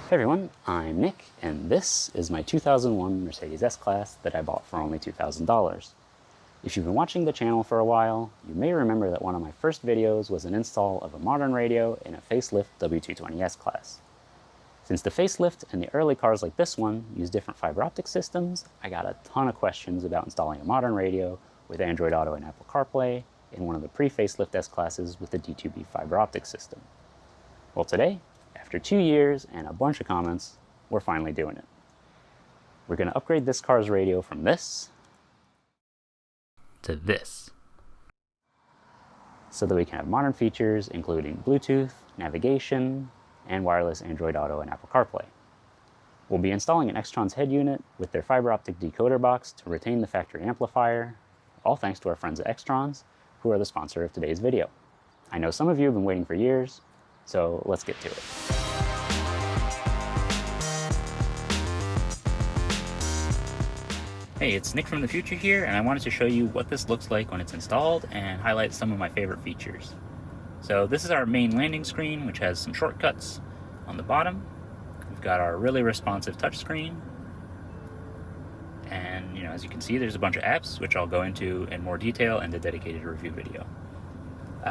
Hey everyone, I'm Nick, and this is my 2001 Mercedes S-Class that I bought for only $2,000. If you've been watching the channel for a while, you may remember that one of my first videos was an install of a modern radio in a facelift W220 S-Class. Since the facelift and the early cars like this one use different fiber optic systems, I got a ton of questions about installing a modern radio with Android Auto and Apple CarPlay in one of the pre-facelift S-Classes with the D2B fiber optic system. Well, today, after 2 years and a bunch of comments, we're finally doing it. We're going to upgrade this car's radio from this to this, so that we can have modern features including Bluetooth, navigation, and wireless Android Auto and Apple CarPlay. We'll be installing an XTRONS head unit with their fiber optic decoder box to retain the factory amplifier, all thanks to our friends at XTRONS, who are the sponsor of today's video. I know some of you have been waiting for years, so let's get to it. Hey, it's Nick from the future here, and I wanted to show you what this looks like when it's installed and highlight some of my favorite features. So this is our main landing screen, which has some shortcuts on the bottom. We've got our really responsive touchscreen, and as you can see, there's a bunch of apps, which I'll go into in more detail in the dedicated review video.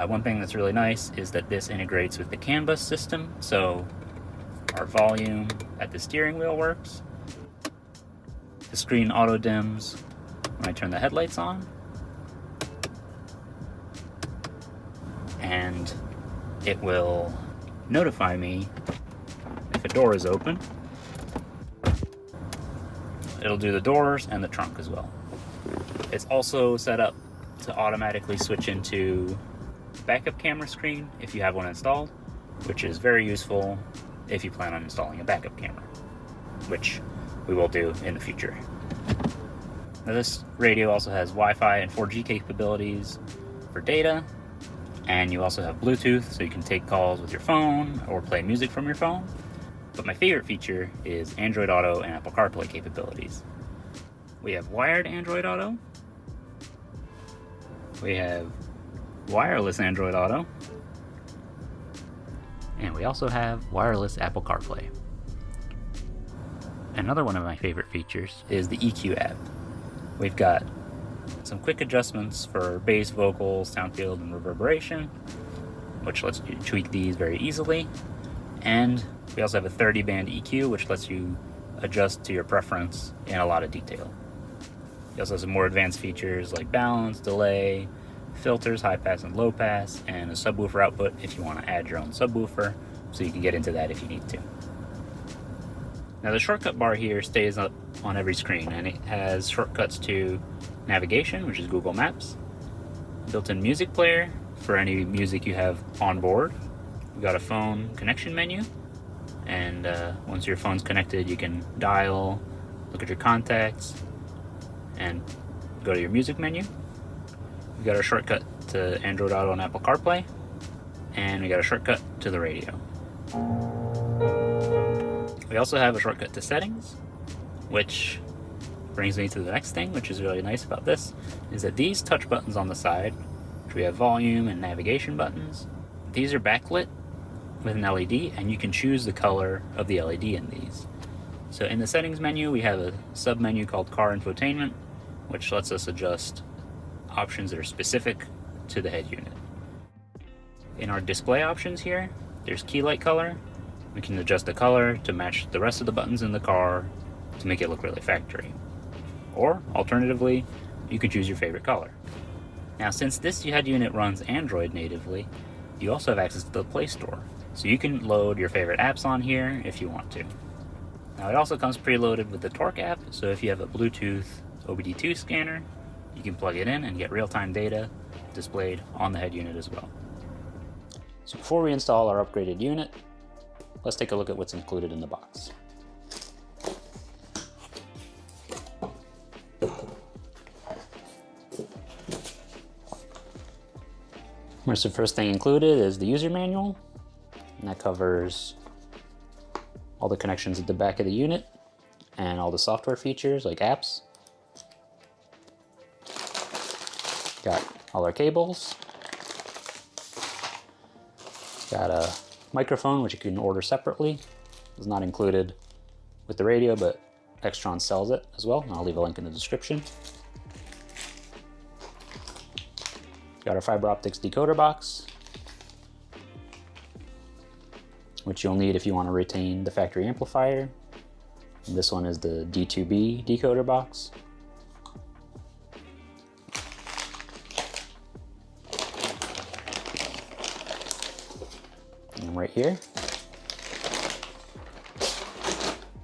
One thing that's really nice is that this integrates with the CAN bus system, so our volume at the steering wheel works. The screen auto dims when I turn the headlights on, and it will notify me if a door is open. It'll do the doors and the trunk as well. It's also set up to automatically switch into backup camera screen if you have one installed, which is very useful if you plan on installing a backup camera, which we will do in the future. Now, this radio also has Wi-Fi and 4G capabilities for data, and you also have Bluetooth, so you can take calls with your phone or play music from your phone. But my favorite feature is Android Auto and Apple CarPlay capabilities. We have wired Android Auto. We have wireless Android Auto. And we also have wireless Apple CarPlay. Another one of my favorite features is the EQ app. We've got some quick adjustments for bass, vocals, sound field, and reverberation, which lets you tweak these very easily. And we also have a 30-band EQ, which lets you adjust to your preference in a lot of detail. You also have some more advanced features like balance, delay, filters, high pass and low pass, and a subwoofer output if you want to add your own subwoofer, so you can get into that if you need to. Now, the shortcut bar here stays up on every screen, and it has shortcuts to navigation, which is Google Maps, built-in music player for any music you have on board. We've got a phone connection menu, and once your phone's connected, you can dial, look at your contacts, and go to your music menu. We've got our shortcut to Android Auto and Apple CarPlay, and we got a shortcut to the radio. We also have a shortcut to settings, which brings me to the next thing, which is really nice about this, is that these touch buttons on the side, which we have volume and navigation buttons, these are backlit with an LED, and you can choose the color of the LED in these. So in the settings menu, we have a sub-menu called Car Infotainment, which lets us adjust options that are specific to the head unit. In our display options here, there's key light color. We can adjust the color to match the rest of the buttons in the car to make it look really factory. Or, alternatively, you can choose your favorite color. Now, since this head unit runs Android natively, you also have access to the Play Store, so you can load your favorite apps on here if you want to. Now, it also comes preloaded with the Torque app, so if you have a Bluetooth OBD2 scanner, you can plug it in and get real-time data displayed on the head unit as well. So before we install our upgraded unit, let's take a look at what's included in the box. The first thing included is the user manual, and that covers all the connections at the back of the unit and all the software features like apps. Got all our cables. Got a microphone, which you can order separately. is not included with the radio, but XTRONS sells it as well, and I'll leave a link in the description. Got our fiber optics decoder box, which you'll need if you want to retain the factory amplifier. And this one is the D2B Decoder Box. And right here,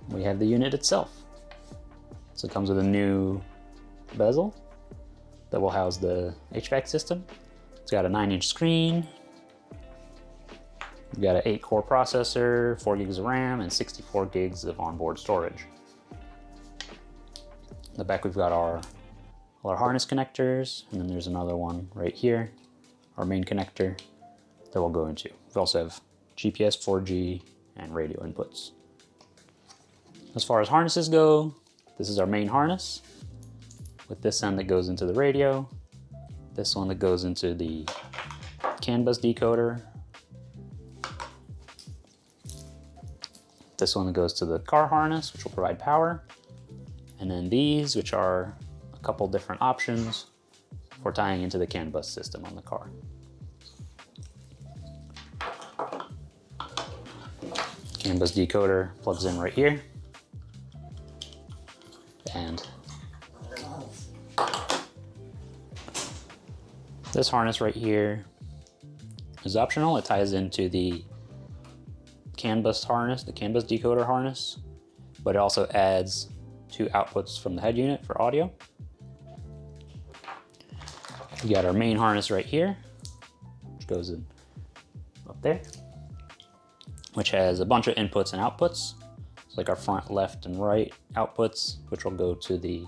we have the unit itself. So it comes with a new bezel that will house the HVAC system. It's got a 9-inch screen. We've got an 8-core processor, 4 gigs of RAM, and 64 gigs of onboard storage. In the back we've got all our harness connectors, and then there's another one right here, our main connector that we'll go into. We also have GPS, 4G, and radio inputs. As far as harnesses go, this is our main harness, with this end that goes into the radio, this one that goes into the CAN bus decoder, this one that goes to the car harness, which will provide power, and then these, which are a couple different options for tying into the CAN bus system on the car. CAN bus decoder plugs in right here, and this harness right here is optional. It ties into the CAN bus harness, the CAN bus decoder harness, but it also adds 2 outputs from the head unit for audio. We got our main harness right here, which goes in up there, which has a bunch of inputs and outputs. It's like our front, left, and right outputs, which will go to the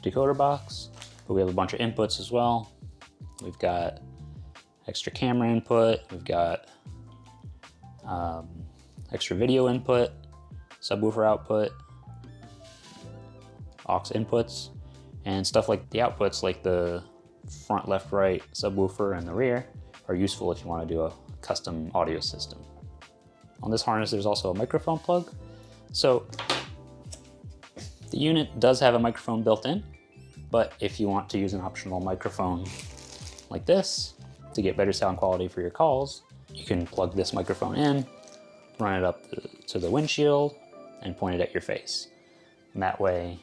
decoder box. But we have a bunch of inputs as well. We've got extra camera input, we've got extra video input, subwoofer output, aux inputs, and stuff like the outputs like the front, left, right subwoofer and the rear are useful if you want to do a custom audio system. On this harness there's also a microphone plug. So the unit does have a microphone built in, but if you want to use an optional microphone like this to get better sound quality for your calls, you can plug this microphone in, run it up to the windshield, and point it at your face. And that way,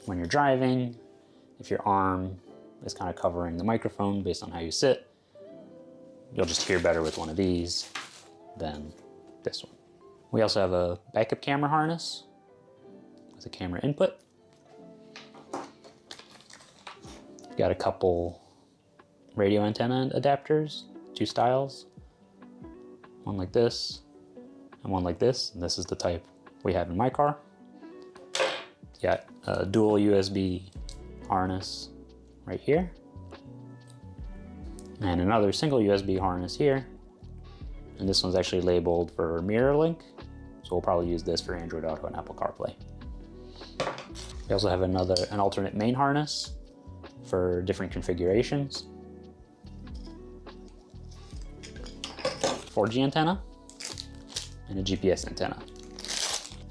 when you're driving, if your arm is kind of covering the microphone based on how you sit, you'll just hear better with one of these than this one. We also have a backup camera harness with a camera input. Got a couple radio antenna adapters, 2 styles. One like this, and one like this, and this is the type we have in my car. Got a dual USB harness right here, and another single USB harness here, and this one's actually labeled for mirror link, so we'll probably use this for Android Auto and Apple CarPlay. We also have an alternate main harness for different configurations. 4G antenna, and a GPS antenna.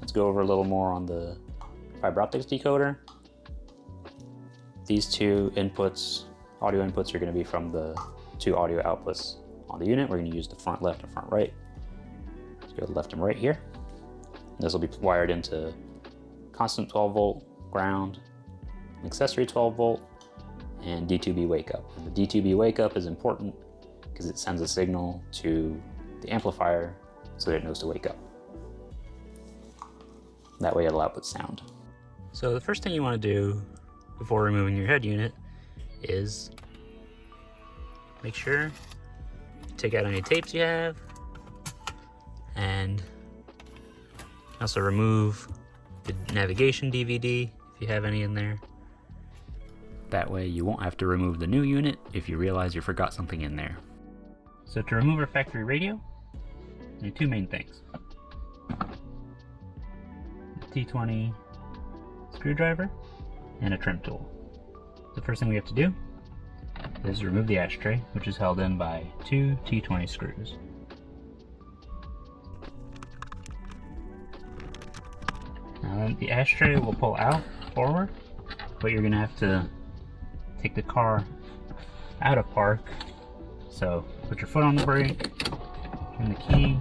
Let's go over a little more on the fiber optics decoder. These 2 inputs, audio inputs, are going to be from the 2 audio outputs on the unit. We're going to use the front left and front right. Let's go left and right here. This will be wired into constant 12 volt ground, accessory 12 volt, and D2B wake up. And the D2B wake up is important because it sends a signal to the amplifier so that it knows to wake up. That way it'll output sound. So the first thing you want to do before removing your head unit is make sure you take out any tapes you have, and also remove the navigation DVD if you have any in there. That way you won't have to remove the new unit if you realize you forgot something in there. So to remove our factory radio, you need 2 main things. A T20 screwdriver and a trim tool. The first thing we have to do is remove the ashtray, which is held in by 2 T20 screws. So the ashtray will pull out forward, but you're gonna have to take the car out of park. So put your foot on the brake, turn the key,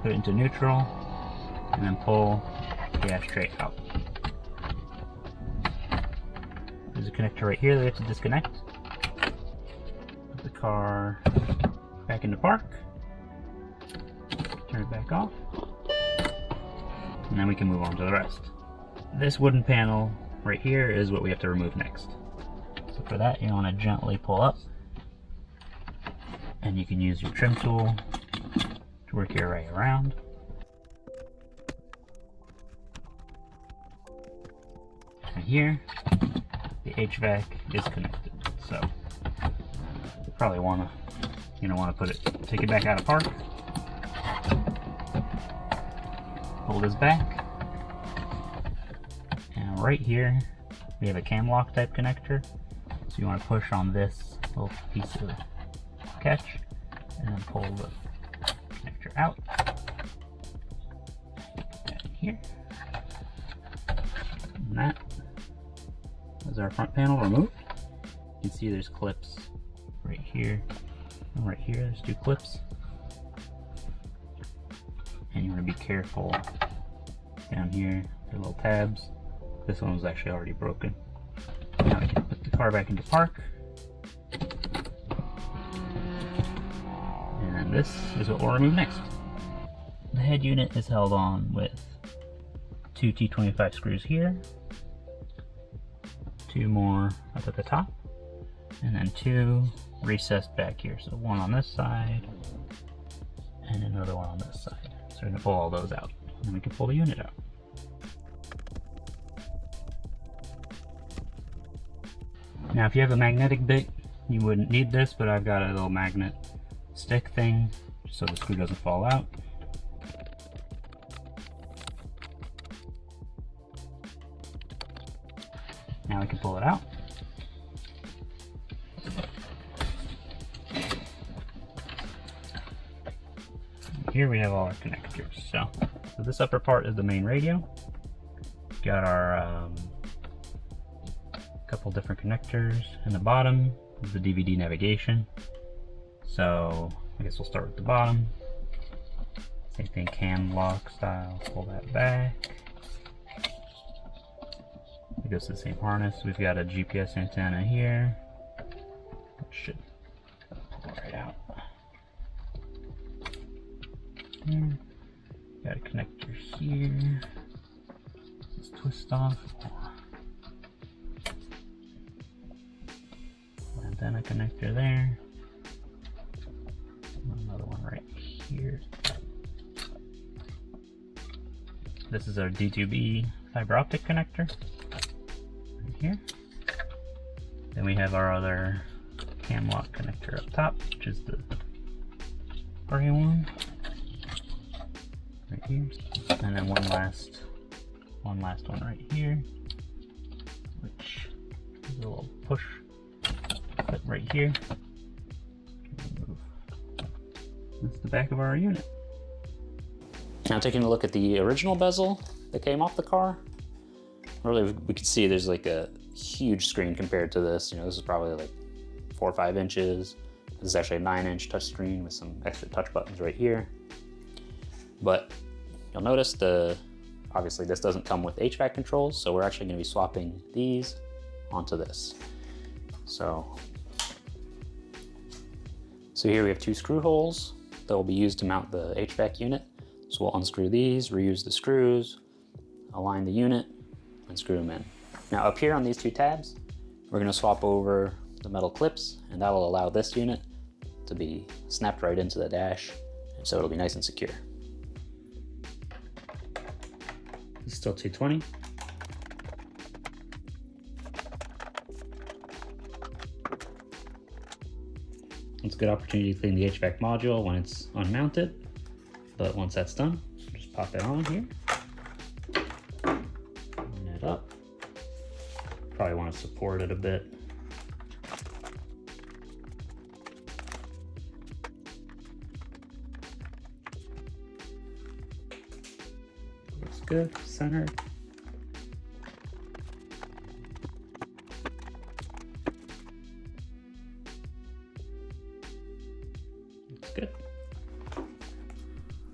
put it into neutral, and then pull the ashtray out. There's a connector right here that we have to disconnect. Put the car back into park, turn it back off, and then we can move on to the rest. This wooden panel right here is what we have to remove next. So for that, you want to gently pull up, and you can use your trim tool to work your way around. And here, the HVAC is connected. So you probably want to, take it back out of park. Pull this back, and right here we have a cam lock type connector. So you want to push on this little piece of catch and then pull the connector out. And here. And that is our front panel removed. You can see there's clips right here and right here. There's two clips. And you want to be careful down here. There are little tabs. This one was actually already broken. Now we can put the car back into park. And this is what we'll remove next. The head unit is held on with two T25 screws here, two more up at the top, and then two recessed back here. So one on this side and another one on this side. So we're going to pull all those out, and then we can pull the unit out. Now if you have a magnetic bit, you wouldn't need this, but I've got a little magnet stick thing just so the screw doesn't fall out. Now we can pull it out. Here we have all our connectors. So this upper part is the main radio. Got our couple different connectors, and the bottom is the DVD navigation. So I guess we'll start with the bottom. Same thing, cam lock style. Pull that back. It goes to the same harness. We've got a GPS antenna here. That should pull right out. Here. Got a connector here. Let's twist off. Antenna connector there. Another one right here. This is our D2B fiber optic connector. Right here. Then we have our other cam lock connector up top, which is the gray one. Right here. And then one last one right here, which is a little push clip right here. That's the back of our unit. Now taking a look at the original bezel that came off the car, really we can see there's like a huge screen compared to this. You know, this is probably like 4 or 5 inches. This is actually a 9-inch touchscreen with some extra touch buttons right here. But you'll notice obviously this doesn't come with HVAC controls, so we're actually going to be swapping these onto this. So here we have 2 screw holes that will be used to mount the HVAC unit. So we'll unscrew these, reuse the screws, align the unit, and screw them in. Now up here on these 2 tabs, we're going to swap over the metal clips, and that will allow this unit to be snapped right into the dash, and so it'll be nice and secure. It's still 220. It's a good opportunity to clean the HVAC module when it's unmounted, but once that's done, just pop it on here. Line it up. Probably want to support it a bit. Looks good, centered. Looks good.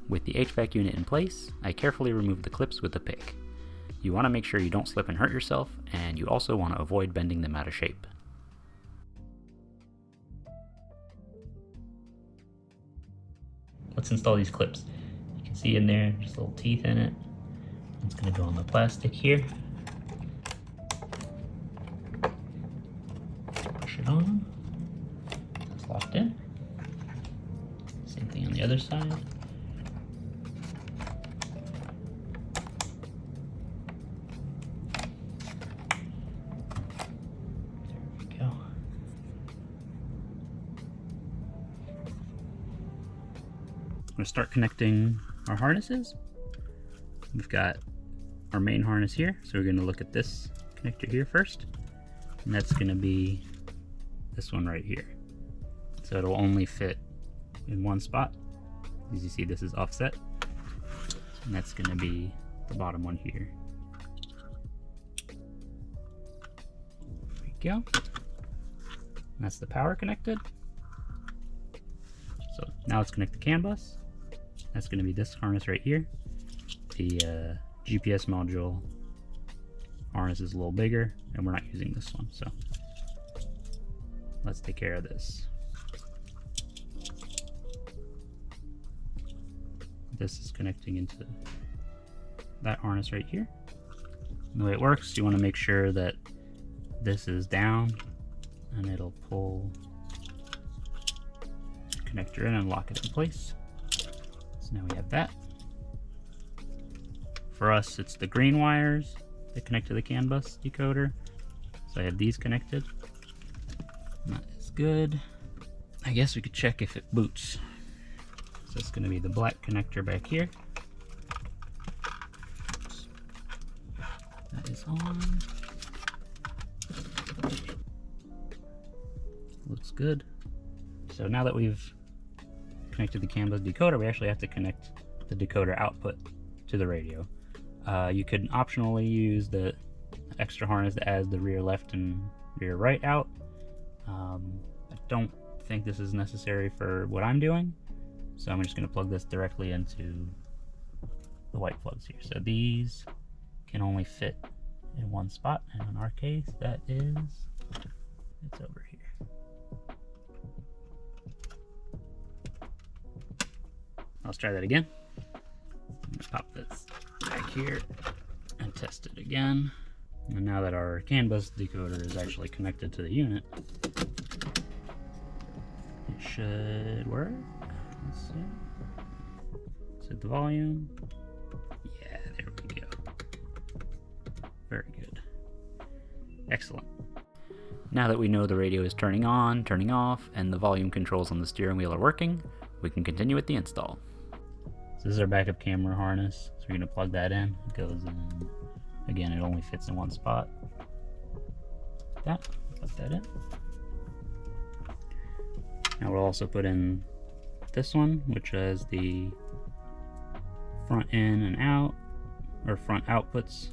With the HVAC unit in place, I carefully remove the clips with a pick. You want to make sure you don't slip and hurt yourself, and you also want to avoid bending them out of shape. Let's install these clips. You can see in there, just little teeth in it. It's going to go on the plastic here. Push it on. It's locked in. Same thing on the other side. We're going to start connecting our harnesses. We've got our main harness here, so we're going to look at this connector here first, and that's going to be this one right here. So it'll only fit in one spot. As you see, this is offset, and that's going to be the bottom one here. There we go. And that's the power connected. So now let's connect the CAN bus. That's going to be this harness right here. The GPS module harness is a little bigger, and we're not using this one, so let's take care of this. This is connecting into that harness right here. And the way it works, you want to make sure that this is down, and it'll pull the connector in and lock it in place. So now we have that. For us, it's the green wires that connect to the CAN bus decoder. So I have these connected. And that is good. I guess we could check if it boots. So it's going to be the black connector back here. That is on. Looks good. So now that we've connected the CAN bus decoder, we actually have to connect the decoder output to the radio. You could optionally use the extra harness that adds the rear left and rear right out. I don't think this is necessary for what I'm doing, so I'm just going to plug this directly into the white plugs here. So these can only fit in one spot, and in our case, that is, it's over here. Let's try that again. I'm gonna pop this back here and test it again. And now that our CAN bus decoder is actually connected to the unit, it should work. Let's see. Set the volume. Yeah, there we go. Very good. Excellent. Now that we know the radio is turning on, turning off, and the volume controls on the steering wheel are working, we can continue with the install. So this is our backup camera harness. So we're going to plug that in. It goes in. Again, it only fits in one spot. Like that. Plug that in. Now we'll also put in this one, which has the front in and out, or front outputs,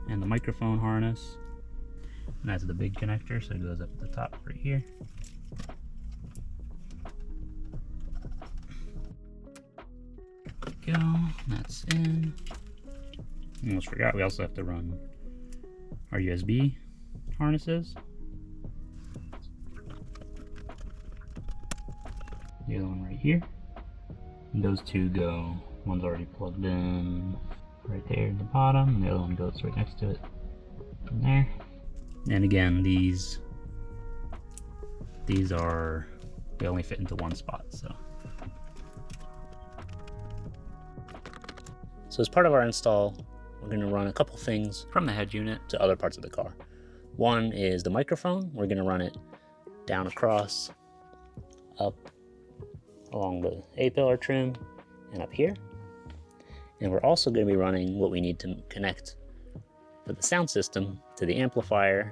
and the microphone harness. And that's the big connector, so it goes up at the top right here. Go, that's in. Almost forgot, we also have to run our USB harnesses. The other one right here. And those two go, one's already plugged in right there at the bottom, and the other one goes right next to it in there. And again, these are, they only fit into one spot, so. So as part of our install, we're going to run a couple things from the head unit to other parts of the car. One is the microphone. We're going to run it down across, up along the A-pillar trim, and up here. And we're also going to be running what we need to connect for the sound system to the amplifier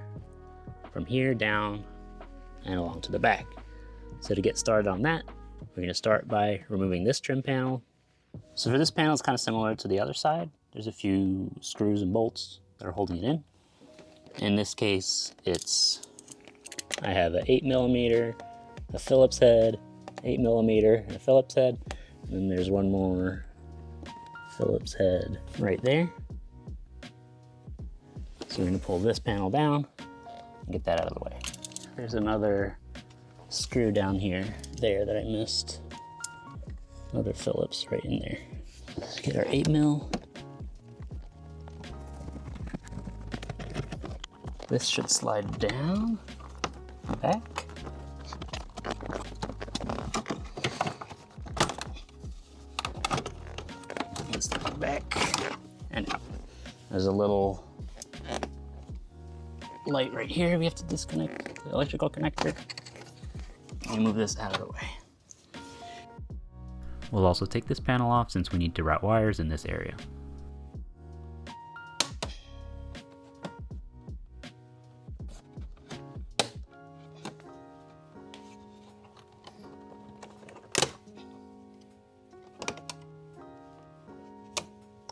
from here down and along to the back. So to get started on that, we're going to start by removing this trim panel. So for this panel, it's kind of similar to the other side. there's a few screws and bolts that are holding it in. In this case, I have an 8mm, a Phillips head, 8mm, and a Phillips head. And then there's one more Phillips head right there. So we're gonna pull this panel down and get that out of the way. There's another screw down there that I missed. Another Phillips right in there. Let's get our 8mm. This should slide down, back. Let's slide back and out. There's a little light right here we have to disconnect, the electrical connector. And move this out of the way. We'll also take this panel off since we need to route wires in this area.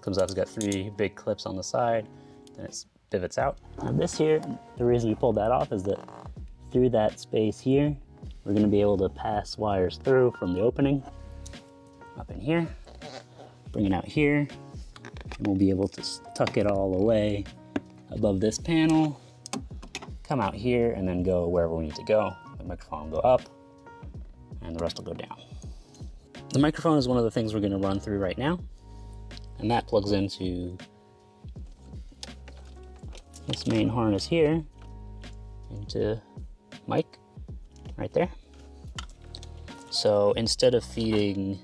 Comes out, it's got 3 big clips on the side, and it pivots out. Now this here, the reason we pulled that off is that through that space here, we're gonna be able to pass wires through from the opening up in here, bring it out here, and we'll be able to tuck it all away above this panel, come out here, and then go wherever we need to go. The microphone will go up, and the rest will go down. The microphone is one of the things we're gonna run through right now, and that plugs into this main harness here, into mic right there. So instead of feeding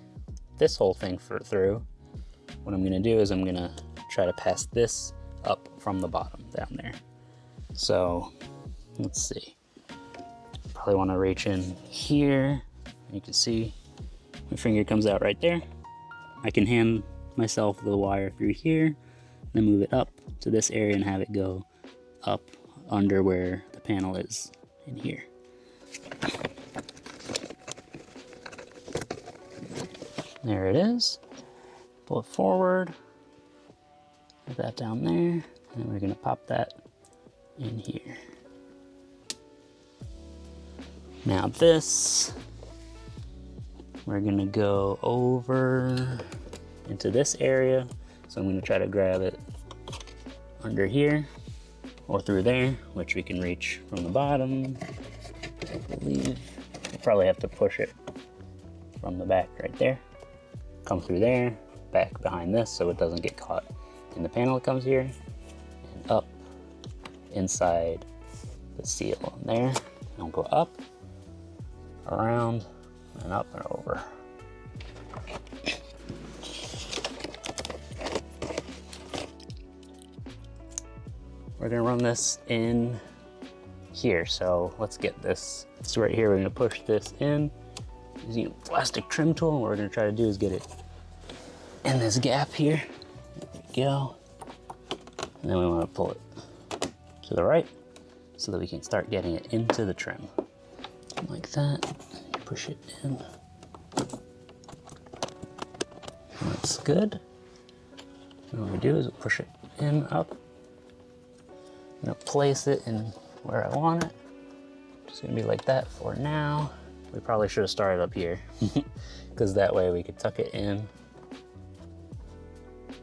this whole thing through, what I'm gonna do is I'm gonna try to pass this up from the bottom down there. So let's see, probably wanna reach in here. You can see my finger comes out right there. I can hand myself the wire through here, then move it up to this area and have it go up under where the panel is in here. There it is. Pull it forward, put that down there, and we're gonna pop that in here. Now this, we're gonna go over into this area. So I'm gonna try to grab it under here or through there, which we can reach from the bottom. I believe we'll probably have to push it from the back right there. Come through there, back behind this so it doesn't get caught in the panel that comes here, and up inside the seal there. And we'll go up, around, and up and over. We're gonna run this in here, so let's get this. So right here, we're gonna push this in using a plastic trim tool. And what we're gonna try to do is get it in this gap here. There we go. And then we wanna pull it to the right so that we can start getting it into the trim. Like that, push it in. That's good. And what we do is we'll push it in, up. I'm gonna place it in where I want it. Just gonna be like that for now. We probably should have started up here because that way we could tuck it in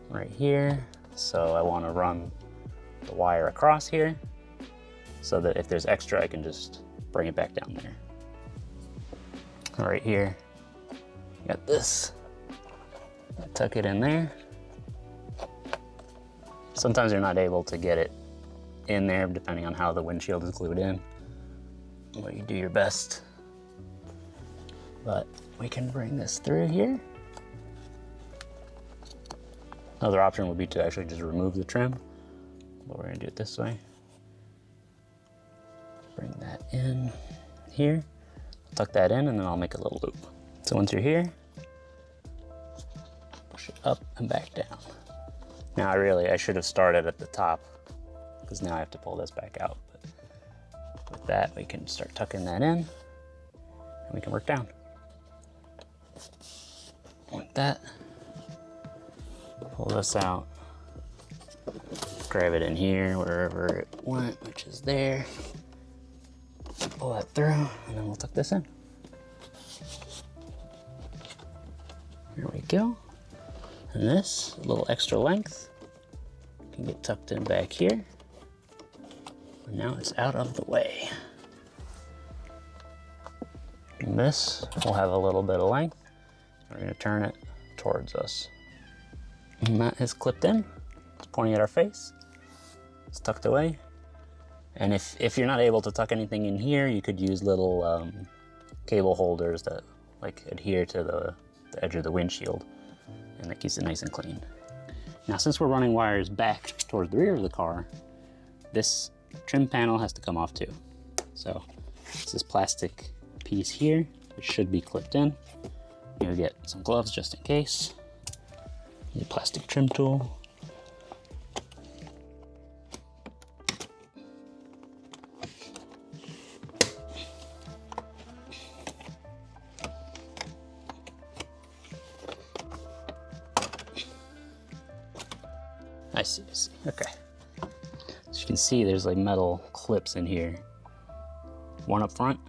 right here. So I wanna run the wire across here so that if there's extra, I can just bring it back down there. Right here, got this. Tuck it in there. Sometimes you're not able to get it in there depending on how the windshield is glued in. Well, you do your best. But we can bring this through here. Another option would be to actually just remove the trim, but we're gonna do it this way. Bring that in here, tuck that in, and then I'll make a little loop. So once you're here, push it up and back down. Now I should have started at the top because now I have to pull this back out. But with that, we can start tucking that in and we can work down. Like that. Pull this out grab it in here, wherever it went, which is there. Pull that through, and then we'll tuck this in. There we go. And this, a little extra length, can get tucked in back here. And now it's out of the way. And this will have a little bit of length. We're gonna turn it towards us. And that is clipped in. It's pointing at our face. It's tucked away. And if you're not able to tuck anything in here, you could use little cable holders that like adhere to the edge of the windshield, and that keeps it nice and clean. Now, since we're running wires back towards the rear of the car, this trim panel has to come off too. So it's this plastic piece here, which should be clipped in. You'll get some gloves just in case. Need a plastic trim tool. I see, okay. As you can see, there's like metal clips in here. One up front,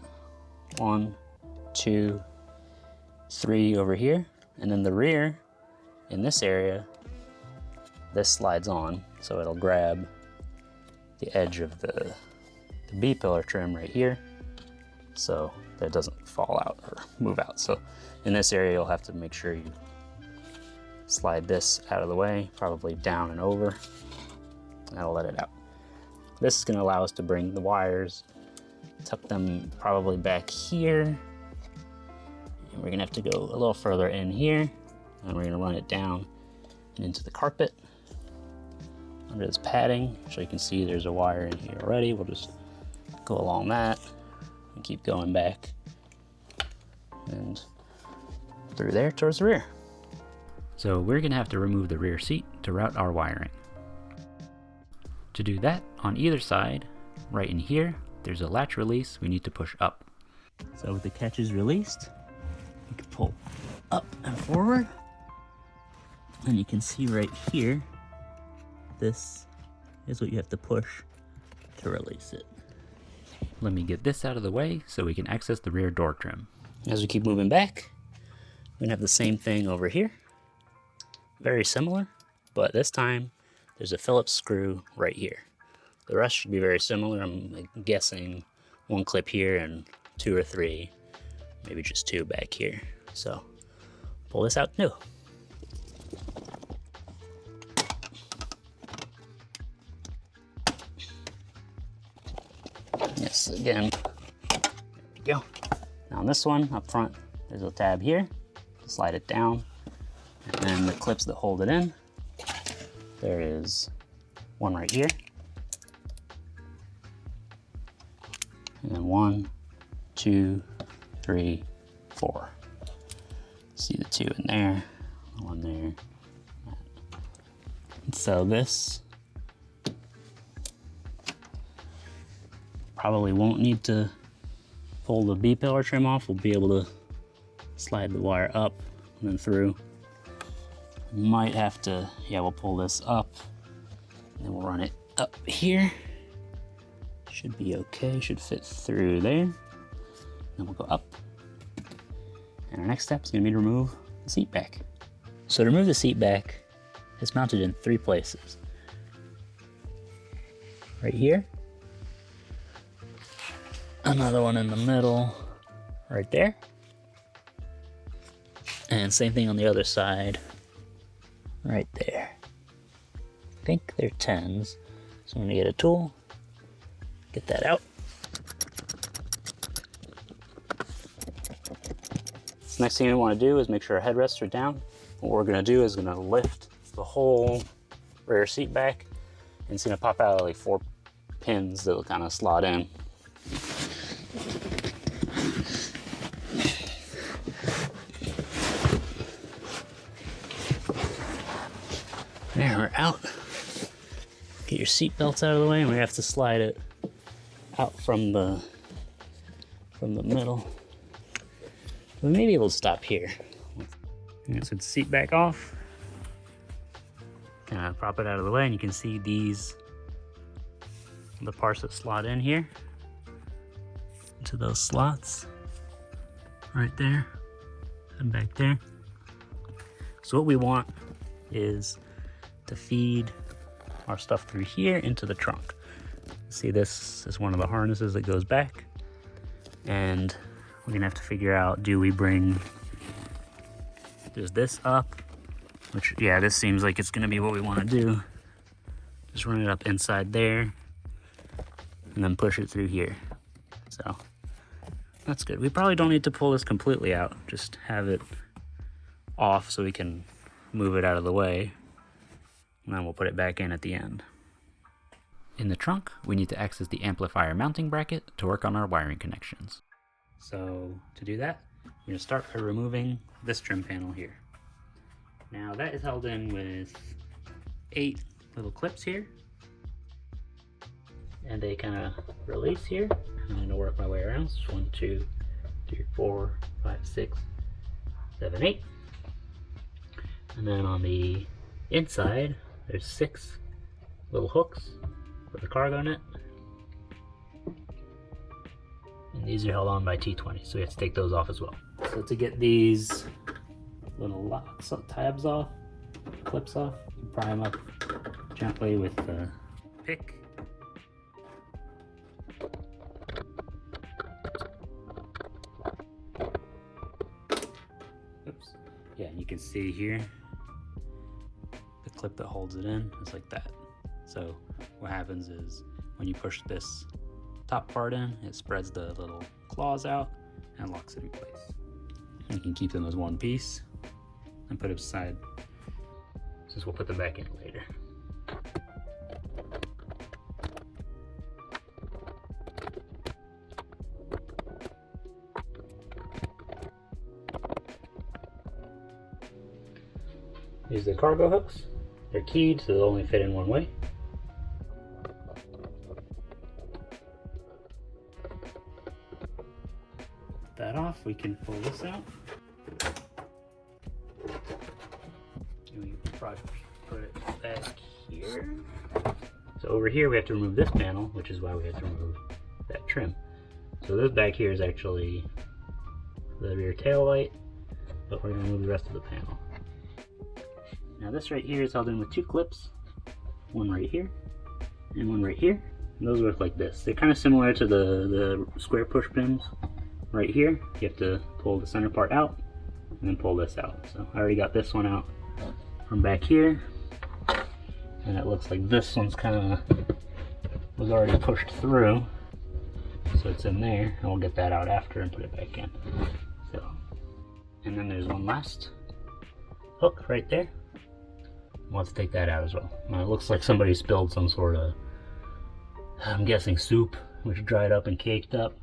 1, 2, 3 over here, and then the rear, in this area, this slides on, so it'll grab the edge of the B-pillar trim right here, so that it doesn't fall out or move out. So in this area, you'll have to make sure you slide this out of the way, probably down and over. That'll let it out. This is gonna allow us to bring the wires, tuck them probably back here. And we're gonna have to go a little further in here, and we're gonna run it down and into the carpet under this padding. So you can see there's a wire in here already. We'll just go along that and keep going back and through there towards the rear. So we're gonna have to remove the rear seat to route our wiring. To do that, on either side, right in here, there's a latch release we need to push up. So with the catches released, you can pull up and forward. And you can see right here, this is what you have to push to release it. Let me get this out of the way so we can access the rear door trim. As we keep moving back, we're gonna have the same thing over here. Very similar, but this time there's a Phillips screw right here. The rest should be very similar. I'm guessing one clip here and 2 or 3, maybe just 2 back here. So pull this out new. Yes, again, there we go. Now on this one up front, there's a tab here, slide it down. And then the clips that hold it in, there is one right here. And then 1, 2, 3, 4. See the 2 in there, the 1 there. And so this probably won't need to pull the B-pillar trim off. We'll be able to slide the wire up and then through. Might have to, yeah, we'll pull this up and then we'll run it up here. Should be okay, should fit through there. Then we'll go up. And our next step is gonna be to remove the seat back. So to remove the seat back, it's mounted in 3 places. Right here. Another one in the middle, right there. And same thing on the other side. Right there. I think they're 10s. So I'm gonna get a tool, get that out. The next thing we wanna do is make sure our headrests are down. What we're gonna do is gonna lift the whole rear seat back, and it's gonna pop out like 4 pins that'll kind of slot in. There, we're out. Get your seat belts out of the way, and we have to slide it out from the middle. We may be able to stop here. And so the seat back off. kind of prop it out of the way, and you can see these, the parts that slot in here into those slots right there and back there. So what we want is to feed our stuff through here into the trunk. See, this is one of the harnesses that goes back, and we're gonna have to figure out, do we bring just this up, which, yeah, this seems like it's gonna be what we want to do. Just run it up inside there and then push it through here. So that's good. We probably don't need to pull this completely out, just have it off so we can move it out of the way, and then we'll put it back in at the end. In the trunk, we need to access the amplifier mounting bracket to work on our wiring connections. So to do that, we're going to start by removing this trim panel here. Now that is held in with 8 little clips here, and they kind of release here. I'm going to work my way around. So 1, 2, 3, 4, 5, 6, 7, 8. And then on the inside, there's 6 little hooks for the cargo net. And these are held on by T20, so we have to take those off as well. So to get these little locks, tabs off, clips off, you pry them up gently with the pick. Oops. Yeah, and you can see here, the clip that holds it in is like that. So what happens is when you push this top part in, it spreads the little claws out and locks it in place. You can keep them as one piece and put it aside, since we'll put them back in later. These are the cargo hooks. They're keyed, so they'll only fit in one way. That off, we can pull this out. And we probably put it back here. So over here we have to remove this panel, which is why we have to remove that trim. So this back here is actually the rear tail light, but we're going to remove the rest of the panel. Now this right here is held in with 2 clips, one right here and one right here. And those work like this. They're kind of similar to the square push pins. Right here, you have to pull the center part out and then pull this out. So I already got this one out from back here, and it looks like this one's kind of was already pushed through, so it's in there, and we'll get that out after and put it back in. So, and then there's one last hook right there. Let's take that out as well. Now it looks like somebody spilled some sort of, I'm guessing, soup, which dried up and caked up.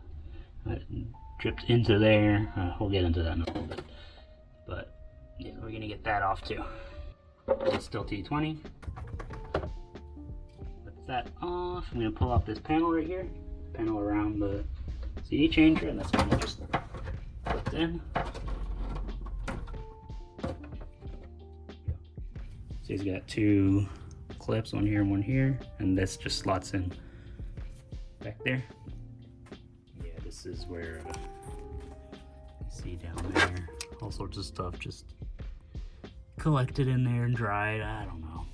Dripped into there. We'll get into that in a little bit. But yeah, we're gonna get that off too. It's still T20. Put that off. I'm gonna pull off this panel right here. Panel around the CD changer, and that's gonna just put in. So he's got 2 clips, one here and one here, and this just slots in back there. This is where you see down there all sorts of stuff just collected in there and dried. I don't know.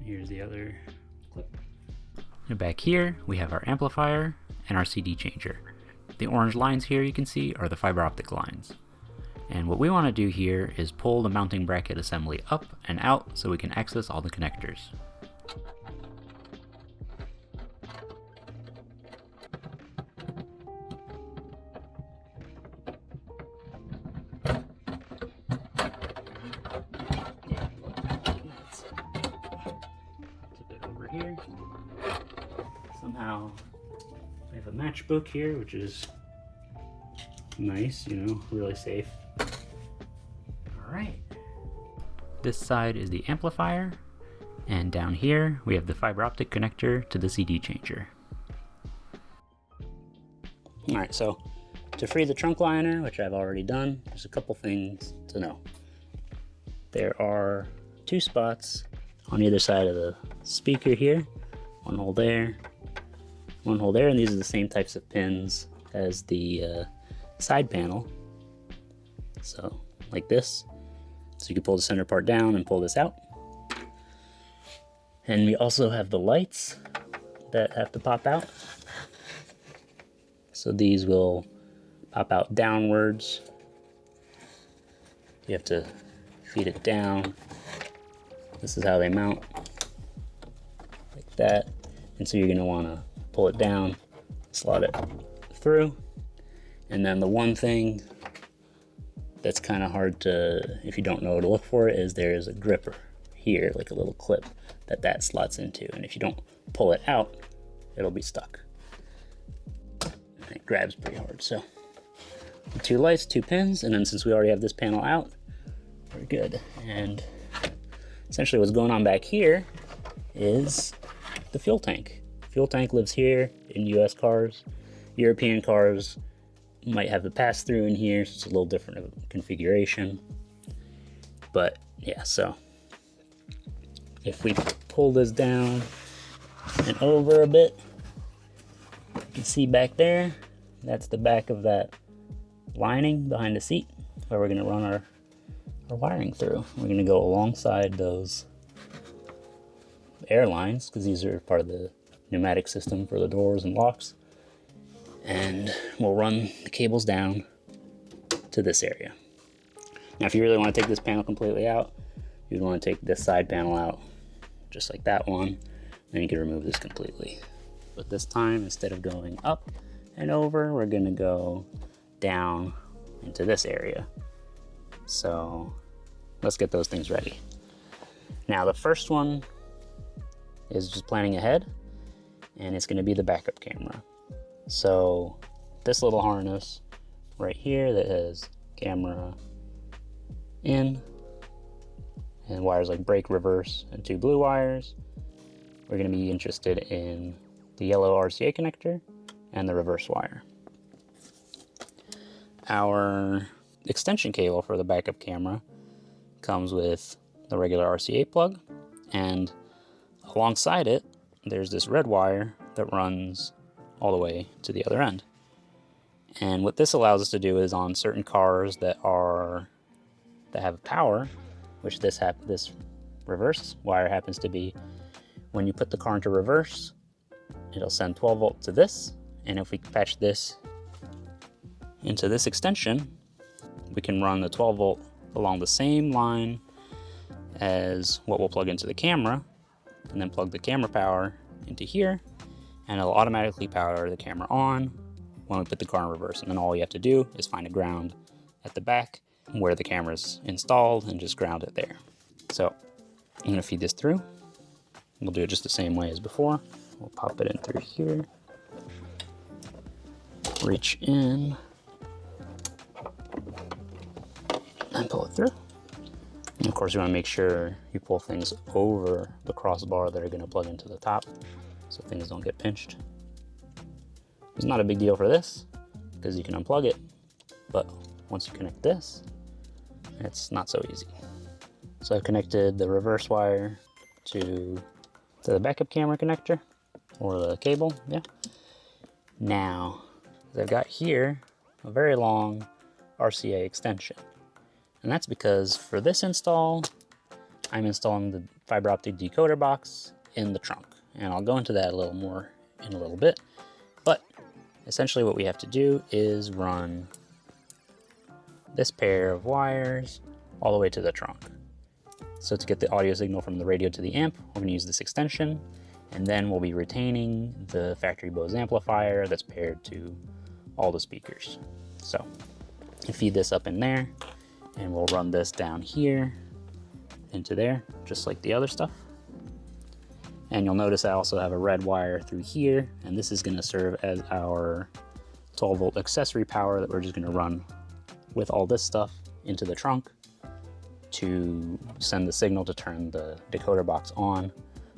Here's the other clip. And back here we have our amplifier and our CD changer. The orange lines here you can see are the fiber optic lines. And what we want to do here is pull the mounting bracket assembly up and out so we can access all the connectors. Tip it over here. Somehow I have a matchbook here, which is nice, you know, really safe. All right. This side is the amplifier, And down here, we have the fiber optic connector to the CD changer. All right, so to free the trunk liner, which I've already done, there's a couple things to know. There are 2 spots on either side of the speaker here. One hole there, one hole there, and these are the same types of pins as the side panel. So, like this. So you can pull the center part down and pull this out. And we also have the lights that have to pop out. So these will pop out downwards. You have to feed it down. This is how they mount, like that. And so you're gonna wanna pull it down, slot it through. And then the one thing that's kind of hard to, if you don't know where to look for it, is there is a gripper here, like a little clip that slots into. And if you don't pull it out, it'll be stuck. And it grabs pretty hard. So 2 lights, 2 pins, and then since we already have this panel out, we're good. And essentially what's going on back here is the fuel tank. Fuel tank lives here in US cars. European cars might have the pass-through in here, so it's a little different of a configuration. But yeah, so if we pull this down and over a bit, you can see back there, that's the back of that lining behind the seat where we're gonna run our wiring through. We're gonna go alongside those air lines, because these are part of the pneumatic system for the doors and locks. And we'll run the cables down to this area. Now, if you really want to take this panel completely out, you'd want to take this side panel out, just like that one. Then you can remove this completely. But this time, instead of going up and over, we're gonna go down into this area. So let's get those things ready. Now, the first one is just planning ahead, and it's gonna be the backup camera. So this little harness right here that has camera in and wires like brake, reverse, and 2 blue wires. We're going to be interested in the yellow RCA connector and the reverse wire. Our extension cable for the backup camera comes with the regular RCA plug, and alongside it there's this red wire that runs all the way to the other end. And what this allows us to do is on certain cars that have power, which this reverse wire happens to be, when you put the car into reverse, it'll send 12 volt to this, and if we patch this into this extension, we can run the 12 volt along the same line as what we'll plug into the camera, and then plug the camera power into here, and it'll automatically power the camera on when we put the car in reverse. And then all you have to do is find a ground at the back where the camera's installed and just ground it there. So I'm gonna feed this through. We'll do it just the same way as before. We'll pop it in through here, reach in, and pull it through. And of course, you wanna make sure you pull things over the crossbar that are gonna plug into the top, so things don't get pinched. It's not a big deal for this, because you can unplug it, but once you connect this, it's not so easy. So I've connected the reverse wire to the backup camera connector, or the cable, yeah. Now, I've got here a very long RCA extension. And that's because for this install, I'm installing the fiber optic decoder box in the trunk. And I'll go into that a little more in a little bit. But essentially what we have to do is run this pair of wires all the way to the trunk. So to get the audio signal from the radio to the amp, we're going to use this extension, and then we'll be retaining the factory Bose amplifier that's paired to all the speakers. So I feed this up in there, and we'll run this down here into there, just like the other stuff. And you'll notice I also have a red wire through here, and this is going to serve as our 12 volt accessory power that we're just going to run with all this stuff into the trunk to send the signal to turn the decoder box on,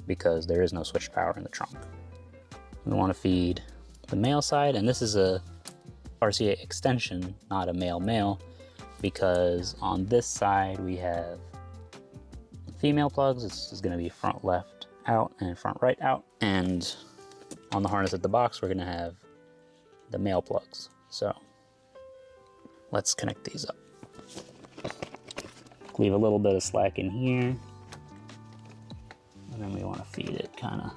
because there is no switch power in the trunk. We want to feed the male side, and this is a RCA extension, not a male-male, because on this side we have female plugs. This is going to be front left out and front right out, and on the harness at the box we're going to have the male plugs. So let's connect these up. Leave a little bit of slack in here, and then we want to feed it kind of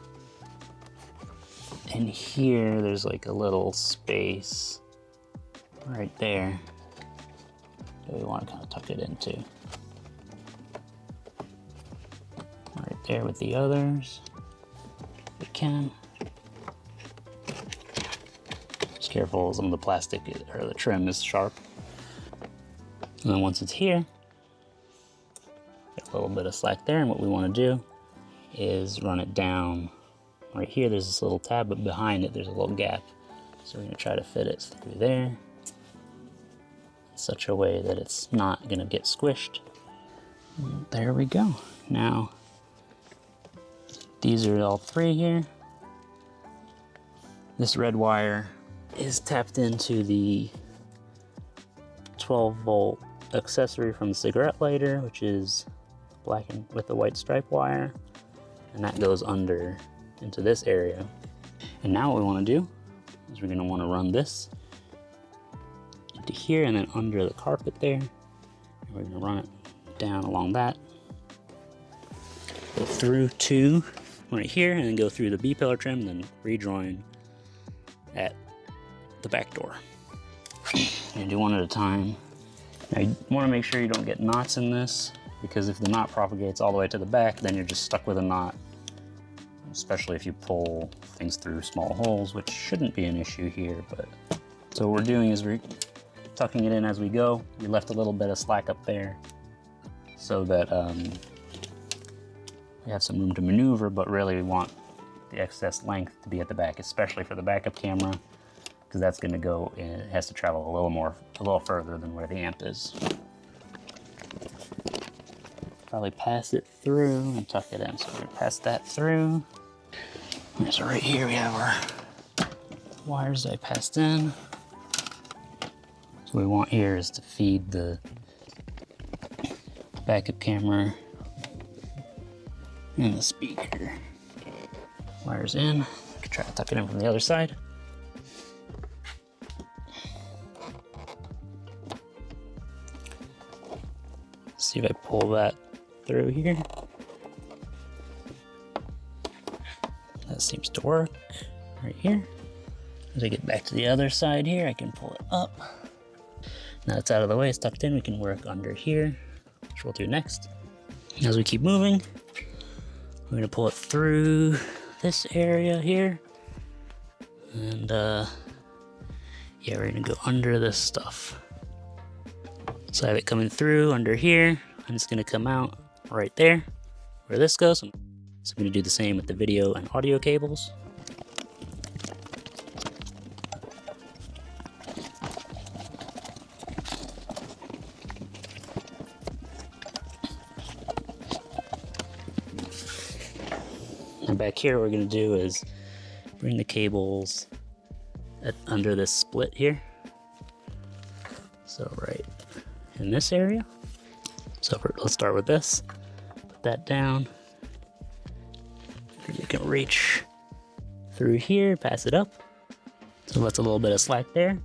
in here. There's like a little space right there that we want to kind of tuck it into. Right there with the others, if we can. Just careful, some of the plastic or the trim is sharp. And then once it's here, a little bit of slack there, and what we want to do is run it down. Right here there's this little tab, but behind it there's a little gap. So we're going to try to fit it through there in such a way that it's not going to get squished. And there we go. Now these are all three here. This red wire is tapped into the 12-volt accessory from the cigarette lighter, which is black and with the white stripe wire, and that goes under into this area. And now what we want to do is we're going to want to run this into here and then under the carpet there, and we're going to run it down along that, go through to right here, and then go through the B-pillar trim, and then rejoin at the back door. And do one at a time. Now you want to make sure you don't get knots in this, because if the knot propagates all the way to the back, then you're just stuck with a knot, especially if you pull things through small holes, which shouldn't be an issue here. But so what we're doing is we're tucking it in as we go. We left a little bit of slack up there so that we have some room to maneuver, but really we want the excess length to be at the back, especially for the backup camera, because that's going to go in, it has to travel a little further than where the amp is. Probably pass it through and tuck it in. So we're going to pass that through. And so right here we have our wires that I passed in. So what we want here is to feed the backup camera and the speaker. Wires in. I can try to tuck it in from the other side. See if I pull that through here. That seems to work right here. As I get back to the other side here, I can pull it up. Now it's out of the way, it's tucked in, we can work under here, which we'll do next. As we keep moving, we're going to pull it through this area here. And yeah, we're going to go under this stuff. So I have it coming through under here, and it's going to come out right there where this goes. So I'm going to do the same with the video and audio cables. And back here, what we're going to do is bring the cables under this split here. So right in this area. So let's start with this. Put that down. You can reach through here, pass it up. So that's a little bit of slack there.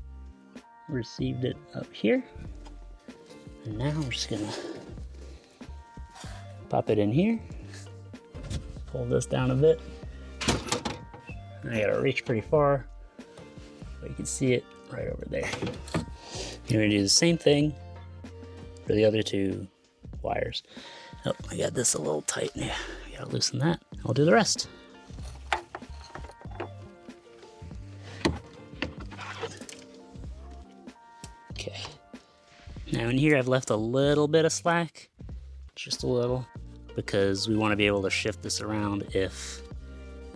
Received it up here. And now we're just gonna pop it in here. Pull this down a bit. I gotta reach pretty far, but you can see it right over there. You're gonna do the same thing for the other two wires. Oh, I got this a little tight. Yeah, I gotta loosen that. I'll do the rest. Okay. Now in here I've left a little bit of slack, just a little, because we want to be able to shift this around if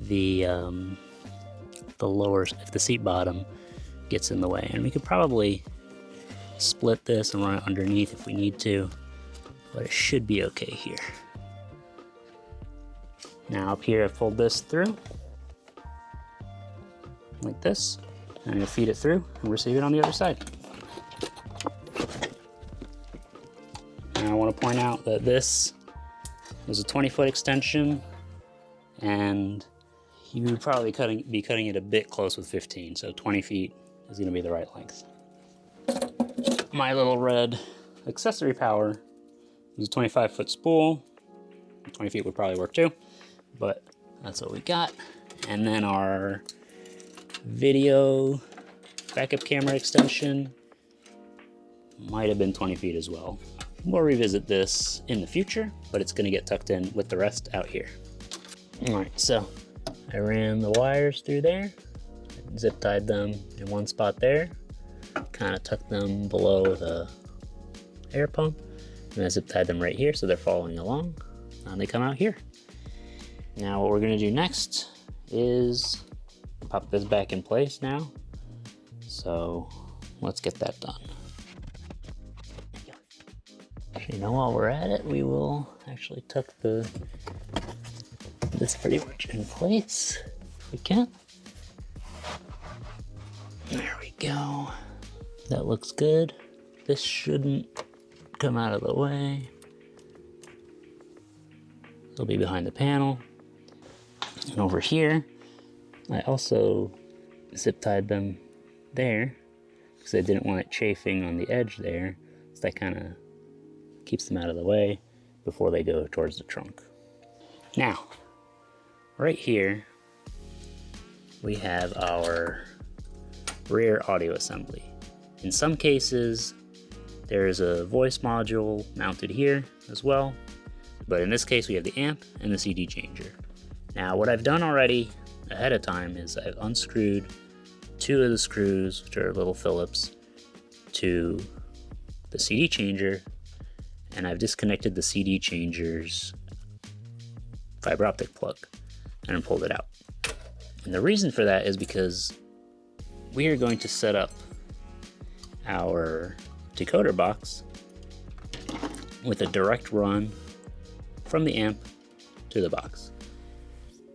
the seat bottom gets in the way. And we could probably split this and run it underneath if we need to, but it should be okay here. Now up here, I pulled this through, like this, and I'm gonna feed it through and receive it on the other side. Now I wanna point out that this is a 20-foot extension, and you would probably be cutting it a bit close with 15, so 20 feet is gonna be the right length. My little red accessory power is a 25-foot spool. 20 feet would probably work too, but that's what we got. And then our video backup camera extension might have been 20 feet as well. We'll revisit this in the future, but it's gonna get tucked in with the rest out here. All right, so I ran the wires through there, zip tied them in one spot there, kind of tucked them below the air pump, and I zip tied them right here so they're following along, and they come out here. Now what we're gonna do next is pop this back in place now. So let's get that done. Actually, while we're at it, we will actually tuck this pretty much in place if we can. There we go. That looks good. This shouldn't come out of the way. It'll be behind the panel. And over here, I also zip tied them there because I didn't want it chafing on the edge there. So that kind of keeps them out of the way before they go towards the trunk. Now, right here, we have our rear audio assembly. In some cases, there's a voice module mounted here as well, but in this case we have the amp and the CD changer. Now what I've done already ahead of time is I've unscrewed 2 of the screws, which are little Phillips, to the CD changer, and I've disconnected the CD changer's fiber optic plug and pulled it out. And the reason for that is because we are going to set up our decoder box with a direct run from the amp to the box.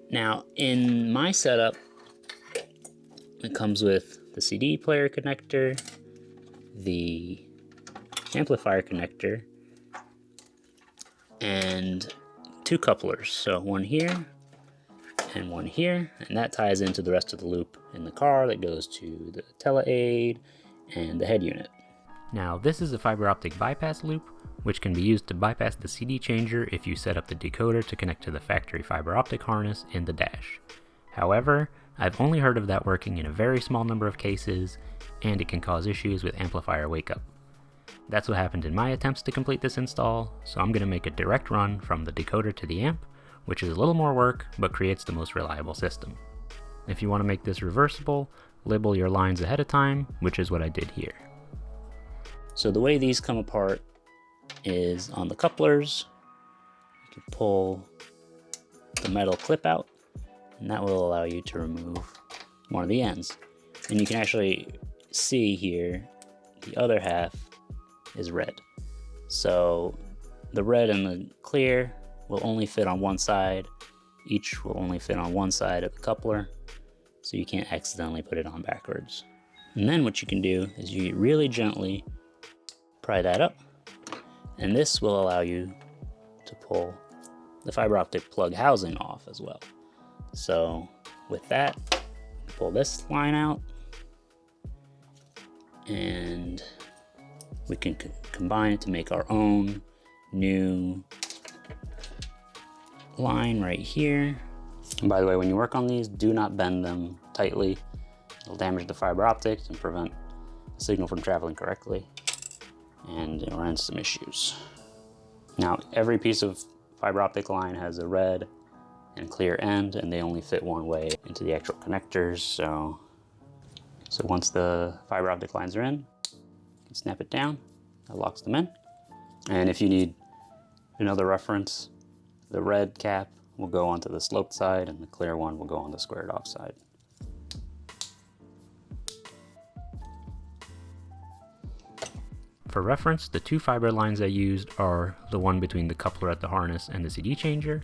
Now, in my setup, it comes with the CD player connector, the amplifier connector, and 2 couplers. So one here and one here, and that ties into the rest of the loop in the car that goes to the tele-aid and the head unit. Now, this is a fiber optic bypass loop, which can be used to bypass the CD changer if you set up the decoder to connect to the factory fiber optic harness in the dash. However, I've only heard of that working in a very small number of cases, and it can cause issues with amplifier wake-up. That's what happened in my attempts to complete this install, so I'm going to make a direct run from the decoder to the amp, which is a little more work, but creates the most reliable system. If you want to make this reversible, label your lines ahead of time, which is what I did here. So the way these come apart is on the couplers, you can pull the metal clip out, and that will allow you to remove one of the ends. And you can actually see here, the other half is red. So the red and the clear will only fit on one side. Each will only fit on one side of the coupler, so you can't accidentally put it on backwards. And then what you can do is you really gently pry that up, and this will allow you to pull the fiber optic plug housing off as well. So with that, pull this line out, and we can combine it to make our own new line right here. And by the way, when you work on these, do not bend them tightly. It'll damage the fiber optics and prevent the signal from traveling correctly, and it'll run into some issues. Now, every piece of fiber optic line has a red and clear end, and they only fit one way into the actual connectors. So once the fiber optic lines are in, you can snap it down. That locks them in. And if you need another reference, the red cap will go onto the sloped side, and the clear one will go on the squared off side. For reference, the 2 fiber lines I used are the one between the coupler at the harness and the CD changer,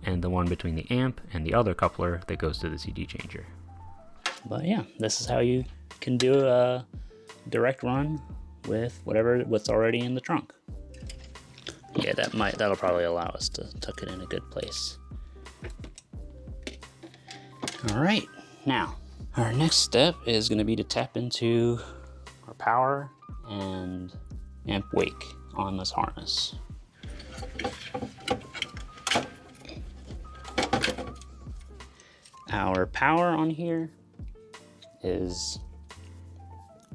and the one between the amp and the other coupler that goes to the CD changer. But yeah, this is how you can do a direct run with what's already in the trunk. Yeah, that'll probably allow us to tuck it in a good place. All right, now our next step is going to be to tap into our power and amp wake on this harness. Our power on here is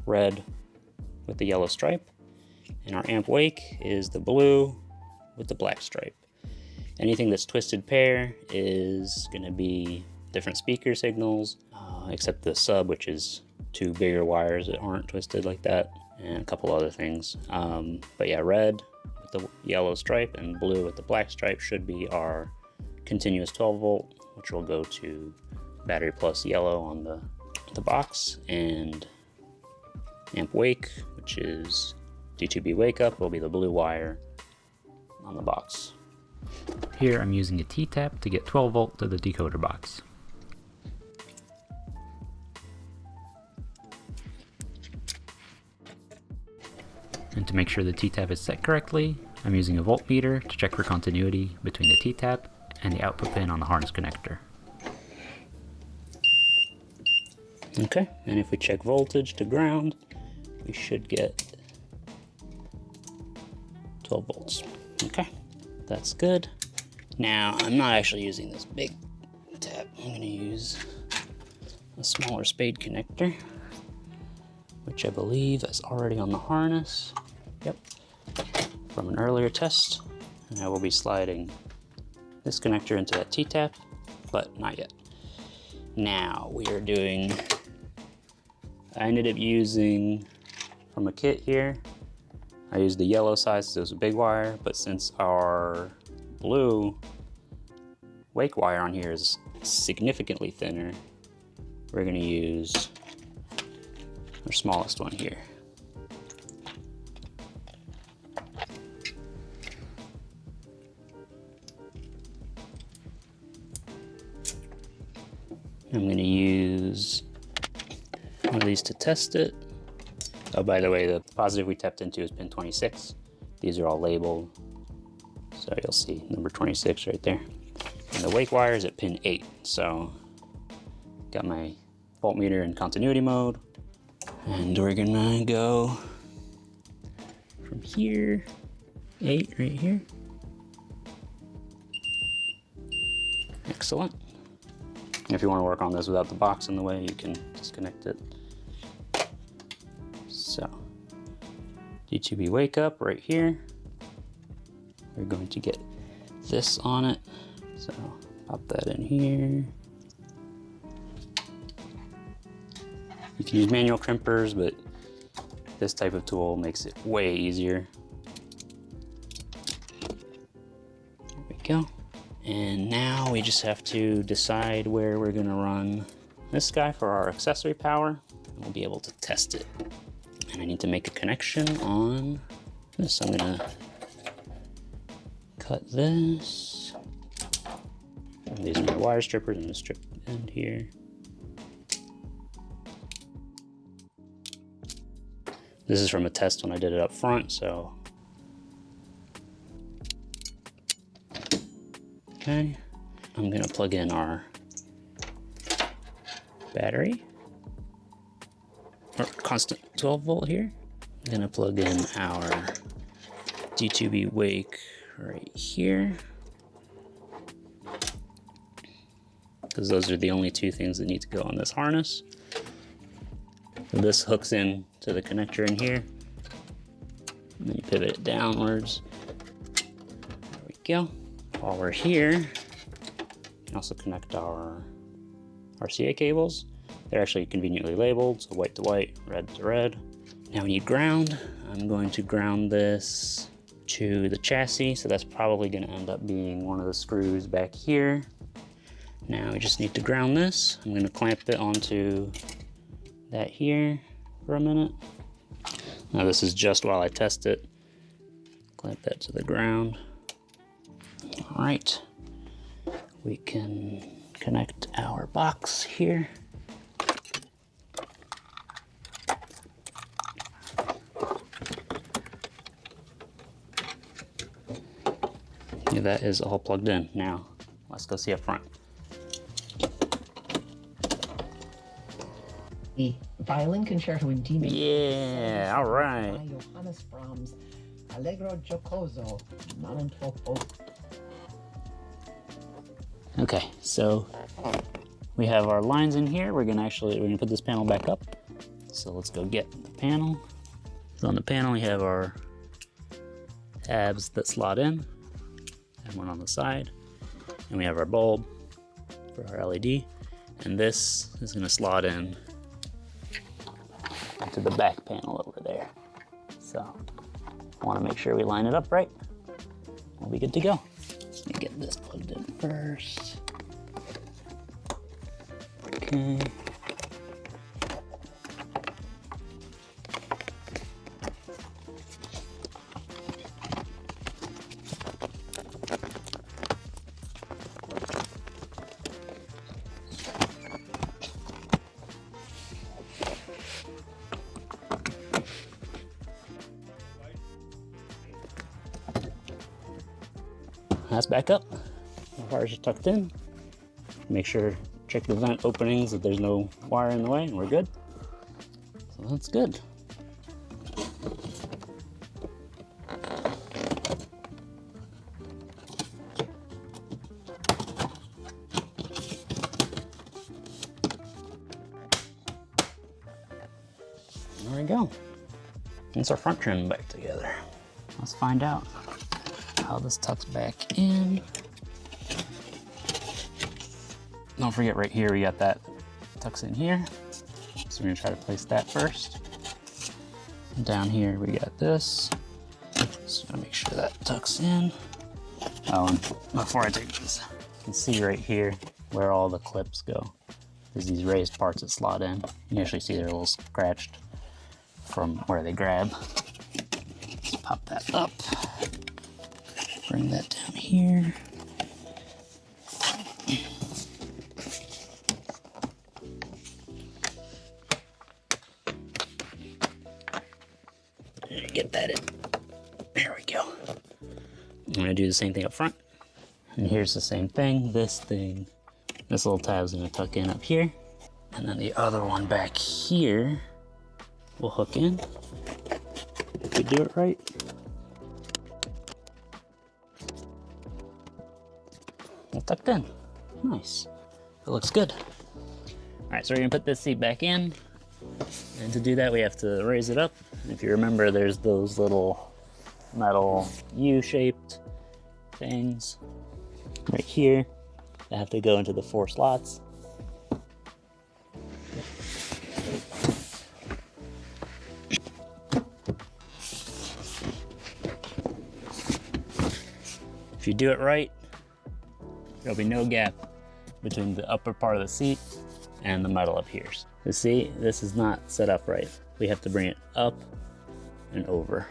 red with the yellow stripe, and our amp wake is the blue with the black stripe. Anything that's twisted pair is going to be different speaker signals, except the sub, which is 2 bigger wires that aren't twisted like that, and a couple other things. But yeah, red with the yellow stripe and blue with the black stripe should be our continuous 12 volt, which will go to battery plus yellow on the box, and amp wake, which is D2B wake up, will be the blue wire on the box. Here I'm using a T-tap to get 12 volt to the decoder box. And to make sure the T-tap is set correctly, I'm using a voltmeter to check for continuity between the T-tap and the output pin on the harness connector. Okay, and if we check voltage to ground, we should get 12 volts. Okay, that's good. Now, I'm not actually using this big tap. I'm going to use a smaller spade connector, which I believe is already on the harness. Yep, from an earlier test. And I will be sliding this connector into that T-tap, but not yet. Now, we are doing... I ended up using, from a kit here, I used the yellow side since it was a big wire, but since our blue wake wire on here is significantly thinner, we're going to use our smallest one here. I'm going to use one of these to test it. Oh, by the way, the positive we tapped into is pin 26. These are all labeled, so you'll see number 26 right there. And the wake wire is at pin 8, so got my voltmeter in continuity mode. And we're gonna go from here, 8 right here. Excellent. If you want to work on this without the box in the way, you can disconnect it. So, D2B wake up right here. We're going to get this on it. So, pop that in here. You can use manual crimpers, but this type of tool makes it way easier. There we go. And now we just have to decide where we're gonna run this guy for our accessory power, and we'll be able to test it. And I need to make a connection on this. I'm gonna cut this. And these are my wire strippers. I'm gonna strip the end here. This is from a test when I did it up front, so. Okay, I'm gonna plug in our battery, or constant 12 volt here. I'm gonna plug in our D2B wake right here, because those are the only two things that need to go on this harness. So this hooks in to the connector in here, and then you pivot it downwards. There we go. While we're here, you can also connect our RCA cables. They're actually conveniently labeled, so white to white, red to red. Now we need ground. I'm going to ground this to the chassis, so that's probably going to end up being one of the screws back here. Now we just need to ground this. I'm going to clamp it onto that here for a minute. Now this is just while I test it. Clamp that to the ground. All right, we can connect our box here. Yeah, that is all plugged in. Now, let's go see up front. The violin concerto in D major. Yeah, all right. Johannes Brahms, Allegro giocoso, non troppo. Okay, so we have our lines in here. We're gonna put this panel back up. So let's go get the panel. So on the panel we have our tabs that slot in, and one on the side, and we have our bulb for our LED, and this is gonna slot in to the back panel over there. So I want to make sure we line it up right. We'll be good to go. Let me get this plugged in first. Okay. That's back up. The wires are tucked in. Make sure, check the vent openings that there's no wire in the way, and we're good. So that's good. There we go. It's our front trim back together. Let's find out how this tucks back in. Don't forget right here we got that tucks in here. So we're gonna try to place that first. And down here we got this. Just gonna make sure that tucks in. Oh, and before I take this, you can see right here where all the clips go. There's these raised parts that slot in. You actually see they're a little scratched from where they grab. Let's pop that up. Bring that down here. Get that in. There we go. I'm gonna do the same thing up front. And here's the same thing. This little tab is gonna tuck in up here. And then the other one back here will hook in. If we do it right. Tucked in. Nice. It looks good. All right, so we're gonna put this seat back in. And to do that, we have to raise it up. And if you remember, there's those little metal U-shaped things right here that have to go into the 4 slots. If you do it right, there'll be no gap between the upper part of the seat and the metal up here. You see, this is not set up right. We have to bring it up and over.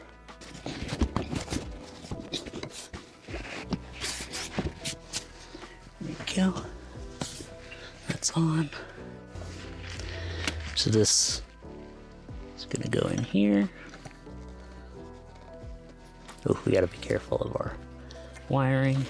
There we go. That's on. So this is gonna go in here. Oh, we gotta be careful of our wiring.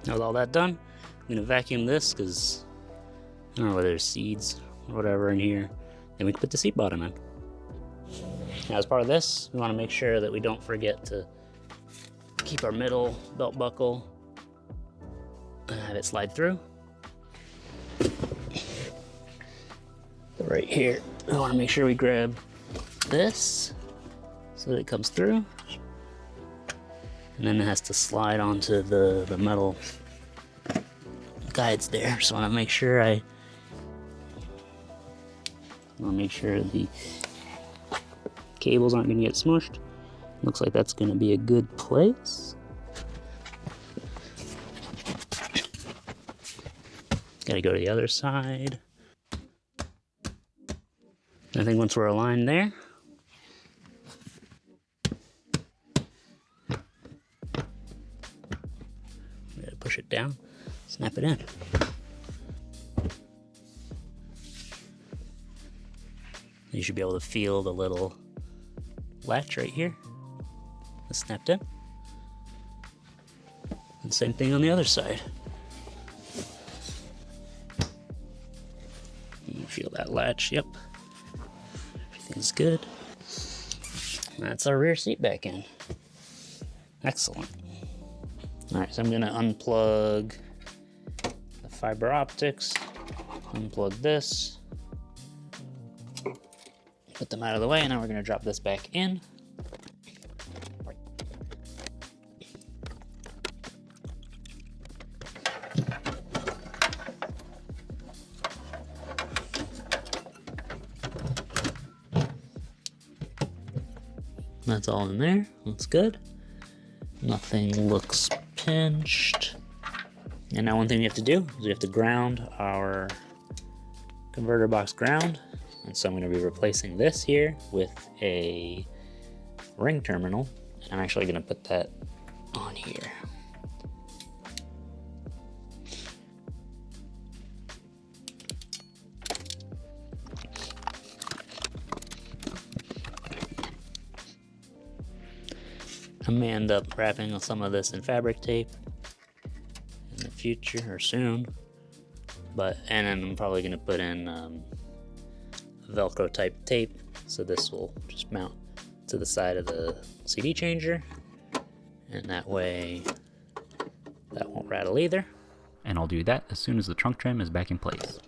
Now with all that done, I'm gonna vacuum this because I don't know whether there's seeds or whatever in here. Then we can put the seat bottom in. Now as part of this, we wanna make sure that we don't forget to keep our middle belt buckle and have it slide through. Right here, we wanna make sure we grab this so that it comes through. And then it has to slide onto the metal guides there. So I want to make sure the cables aren't going to get smushed. Looks like that's going to be a good place. Gotta go to the other side. I think once we're aligned there, we gotta push it down, snap it in. You should be able to feel the little latch right here. It's snapped in. And same thing on the other side. You feel that latch, yep. Everything's good. That's our rear seat back in. Excellent. All right, so I'm gonna unplug the fiber optics, unplug this, put them out of the way, and now we're gonna drop this back in. That's all in there, looks good. Nothing looks pinched. And now one thing we have to do is we have to ground our converter box ground. And so I'm gonna be replacing this here with a ring terminal. And I'm actually gonna put that on here. I may end up wrapping some of this in fabric tape in the future or soon, and then I'm probably going to put in Velcro type tape, so this will just mount to the side of the CD changer, and that way that won't rattle either. And I'll do that as soon as the trunk trim is back in place.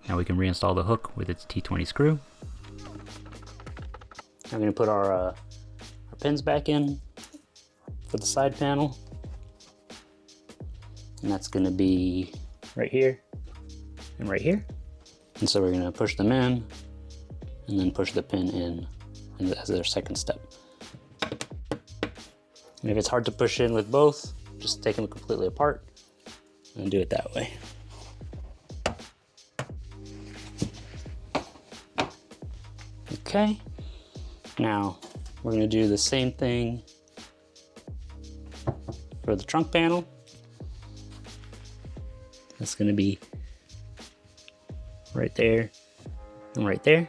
Now we can reinstall the hook with its T20 screw. I'm going to put our pins back in for the side panel. And that's going to be right here and right here. And so we're going to push them in and then push the pin in as their second step. And if it's hard to push in with both, just take them completely apart and do it that way. Okay, now we're going to do the same thing for the trunk panel. That's going to be right there and right there.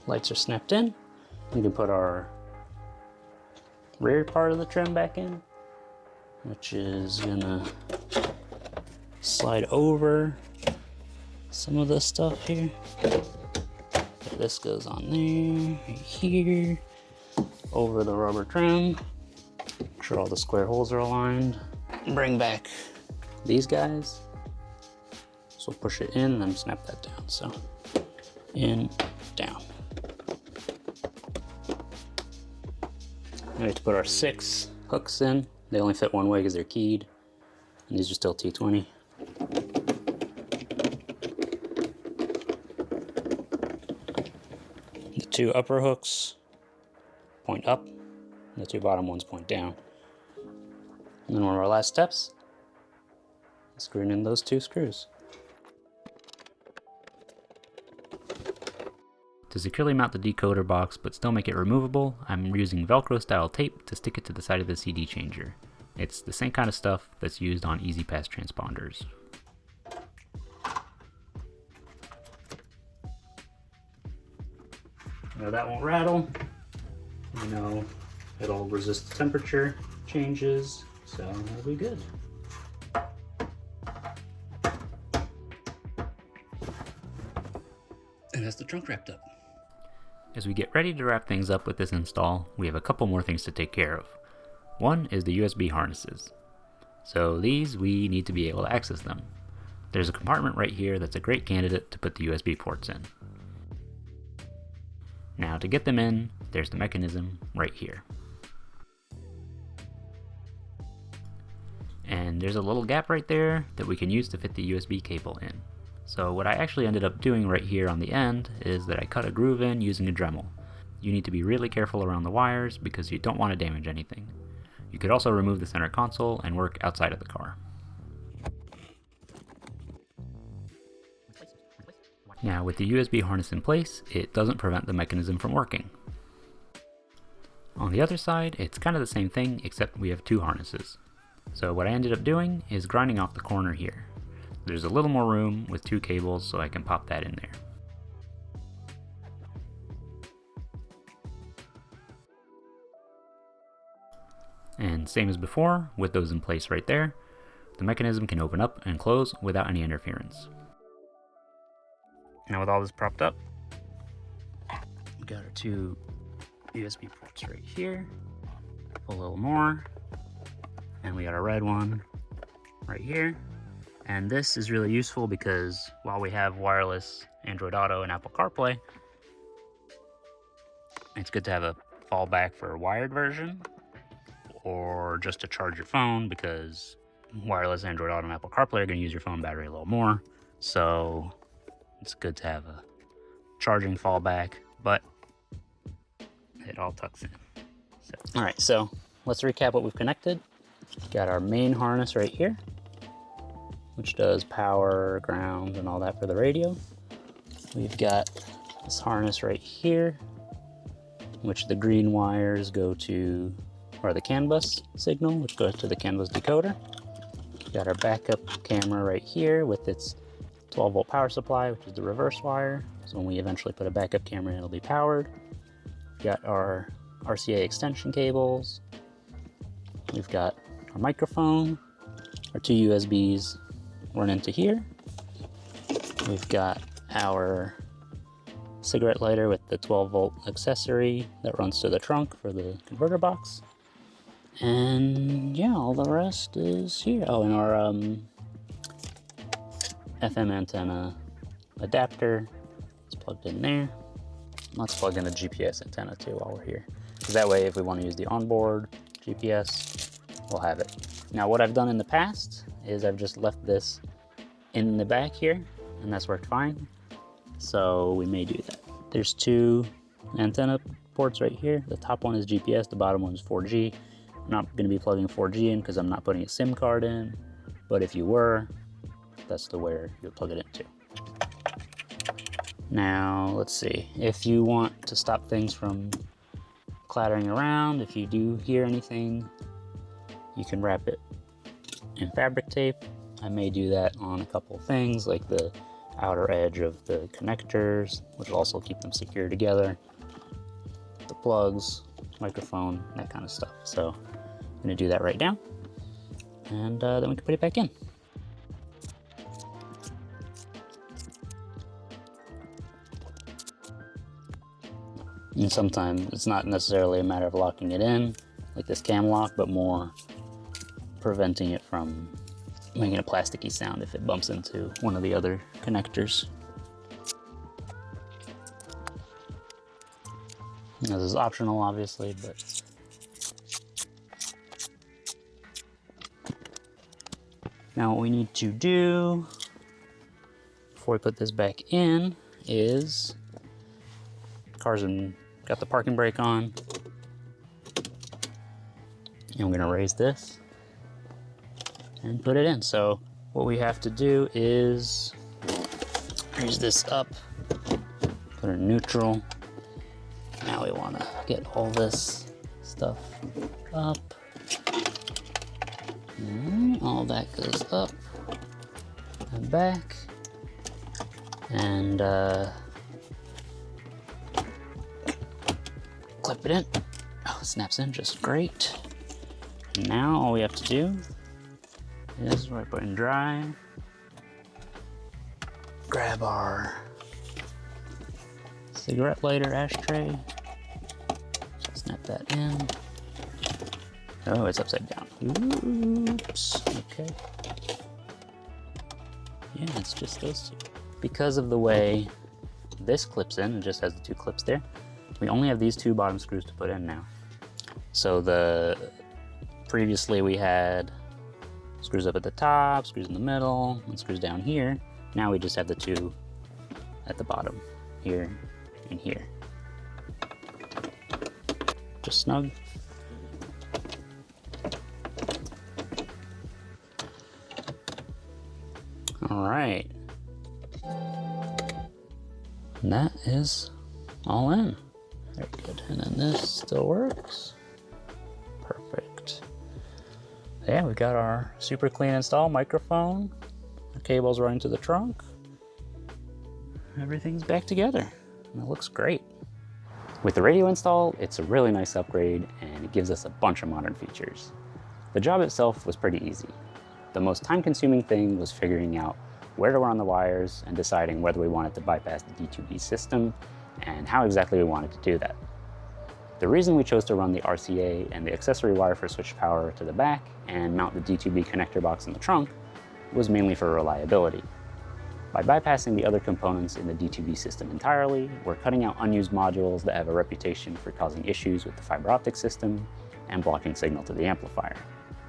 Lights are snapped in. We can put our rear part of the trim back in, which is gonna slide over some of this stuff here. This goes on there, right here, over the rubber trim. Make sure all the square holes are aligned. Bring back these guys. So push it in and then snap that down. So in, down. We have to put our 6 hooks in. They only fit one way because they're keyed, and these are still T20. The 2 upper hooks point up, and the 2 bottom ones point down. And then one of our last steps, screwing in those 2 screws. To securely mount the decoder box but still make it removable, I'm using Velcro style tape to stick it to the side of the CD changer. It's the same kind of stuff that's used on Easy Pass transponders. Now that won't rattle. You know, it'll resist temperature changes, so it'll be good. And that's the trunk wrapped up. As we get ready to wrap things up with this install, we have a couple more things to take care of. One is the USB harnesses. So these, we need to be able to access them. There's a compartment right here that's a great candidate to put the USB ports in. Now to get them in, there's the mechanism right here. And there's a little gap right there that we can use to fit the USB cable in. So what I actually ended up doing right here on the end is that I cut a groove in using a Dremel. You need to be really careful around the wires because you don't want to damage anything. You could also remove the center console and work outside of the car. Now with the USB harness in place, it doesn't prevent the mechanism from working. On the other side, it's kind of the same thing except we have two harnesses. So what I ended up doing is grinding off the corner here. There's a little more room with two cables so I can pop that in there. And same as before, with those in place right there, the mechanism can open up and close without any interference. Now with all this propped up, we got our two USB ports right here, a little more, and we got a red one right here. And this is really useful because while we have wireless Android Auto and Apple CarPlay, it's good to have a fallback for a wired version or just to charge your phone, because wireless Android Auto and Apple CarPlay are going to use your phone battery a little more. So it's good to have a charging fallback, but it all tucks in. All right, so let's recap what we've connected. Got our main harness right here, which does power, ground, and all that for the radio. We've got this harness right here, which the green wires go to, or the CAN bus signal, which goes to the CAN bus decoder. Got our backup camera right here with its 12-volt power supply, which is the reverse wire. So when we eventually put a backup camera in, it'll be powered. Got our RCA extension cables. We've got our microphone, our two USBs run into here. We've got our cigarette lighter with the 12-volt accessory that runs to the trunk for the converter box. And yeah, all the rest is here. Oh, and our FM antenna adapter is plugged in there. Let's plug in a GPS antenna too while we're here, because that way if we want to use the onboard GPS, we'll have it. Now what I've done in the past is I've just left this in the back here, and that's worked fine. So we may do that. There's two antenna ports right here. The top one is GPS, the bottom one is 4G. I'm not going to be plugging 4G in because I'm not putting a SIM card in, but if you were, that's the where you'll plug it into. Now let's see, if you want to stop things from clattering around, if you do hear anything, you can wrap it in fabric tape. I may do that on a couple of things like the outer edge of the connectors, which will also keep them secure together, the plugs, microphone, that kind of stuff. So I'm going to do that right now, and then we can put it back in. And sometimes it's not necessarily a matter of locking it in, like this cam lock, but more preventing it from making a plasticky sound if it bumps into one of the other connectors. Now, this is optional, obviously, but now what we need to do before we put this back in is, car's got the parking brake on, and I'm gonna raise this and put it in. So what we have to do is raise this up, put it in neutral. Now we want to get all this stuff up. All that goes up and back, and clip it in. Oh, it snaps in just great. Now all we have to do is wipe it in dry, grab our cigarette lighter ashtray, snap that in. Oh, it's upside down. Oops. Okay. Yeah, it's just those two. Because of the way this clips in, it just has the two clips there, We only have these 2 bottom screws to put in now. So previously we had screws up at the top, screws in the middle, and screws down here. Now we just have the 2 at the bottom, here and here. Just snug. All right. And that is all in. Very good. And then this still works. Perfect. Yeah, we got our super clean install microphone. The cable's running to the trunk. Everything's back together. And it looks great. With the radio install, it's a really nice upgrade and it gives us a bunch of modern features. The job itself was pretty easy. The most time-consuming thing was figuring out where to run the wires and deciding whether we wanted to bypass the D2B system and how exactly we wanted to do that. The reason we chose to run the RCA and the accessory wire for switch power to the back and mount the D2B connector box in the trunk was mainly for reliability. By bypassing the other components in the D2B system entirely, we're cutting out unused modules that have a reputation for causing issues with the fiber optic system and blocking signal to the amplifier.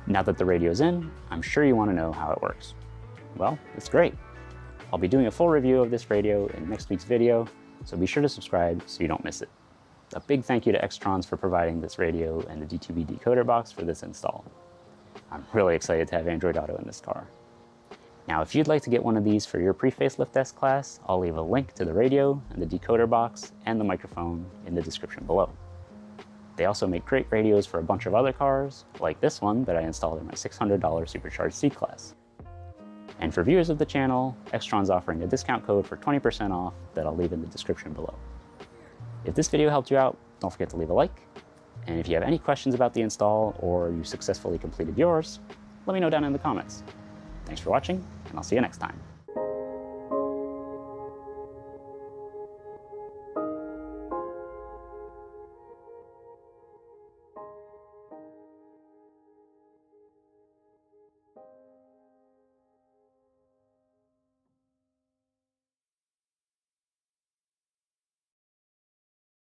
Now that the radio's in, I'm sure you want to know how it works. Well, it's great. I'll be doing a full review of this radio in next week's video, so be sure to subscribe so you don't miss it. A big thank you to XTRONS for providing this radio and the D2B Decoder Box for this install. I'm really excited to have Android Auto in this car. Now, if you'd like to get one of these for your pre-facelift test class, I'll leave a link to the radio and the decoder box and the microphone in the description below. They also make great radios for a bunch of other cars, like this one that I installed in my $600 Supercharged C-Class. And for viewers of the channel, XTRONS is offering a discount code for 20% off that I'll leave in the description below. If this video helped you out, don't forget to leave a like. And if you have any questions about the install or you successfully completed yours, let me know down in the comments. Thanks for watching, and I'll see you next time.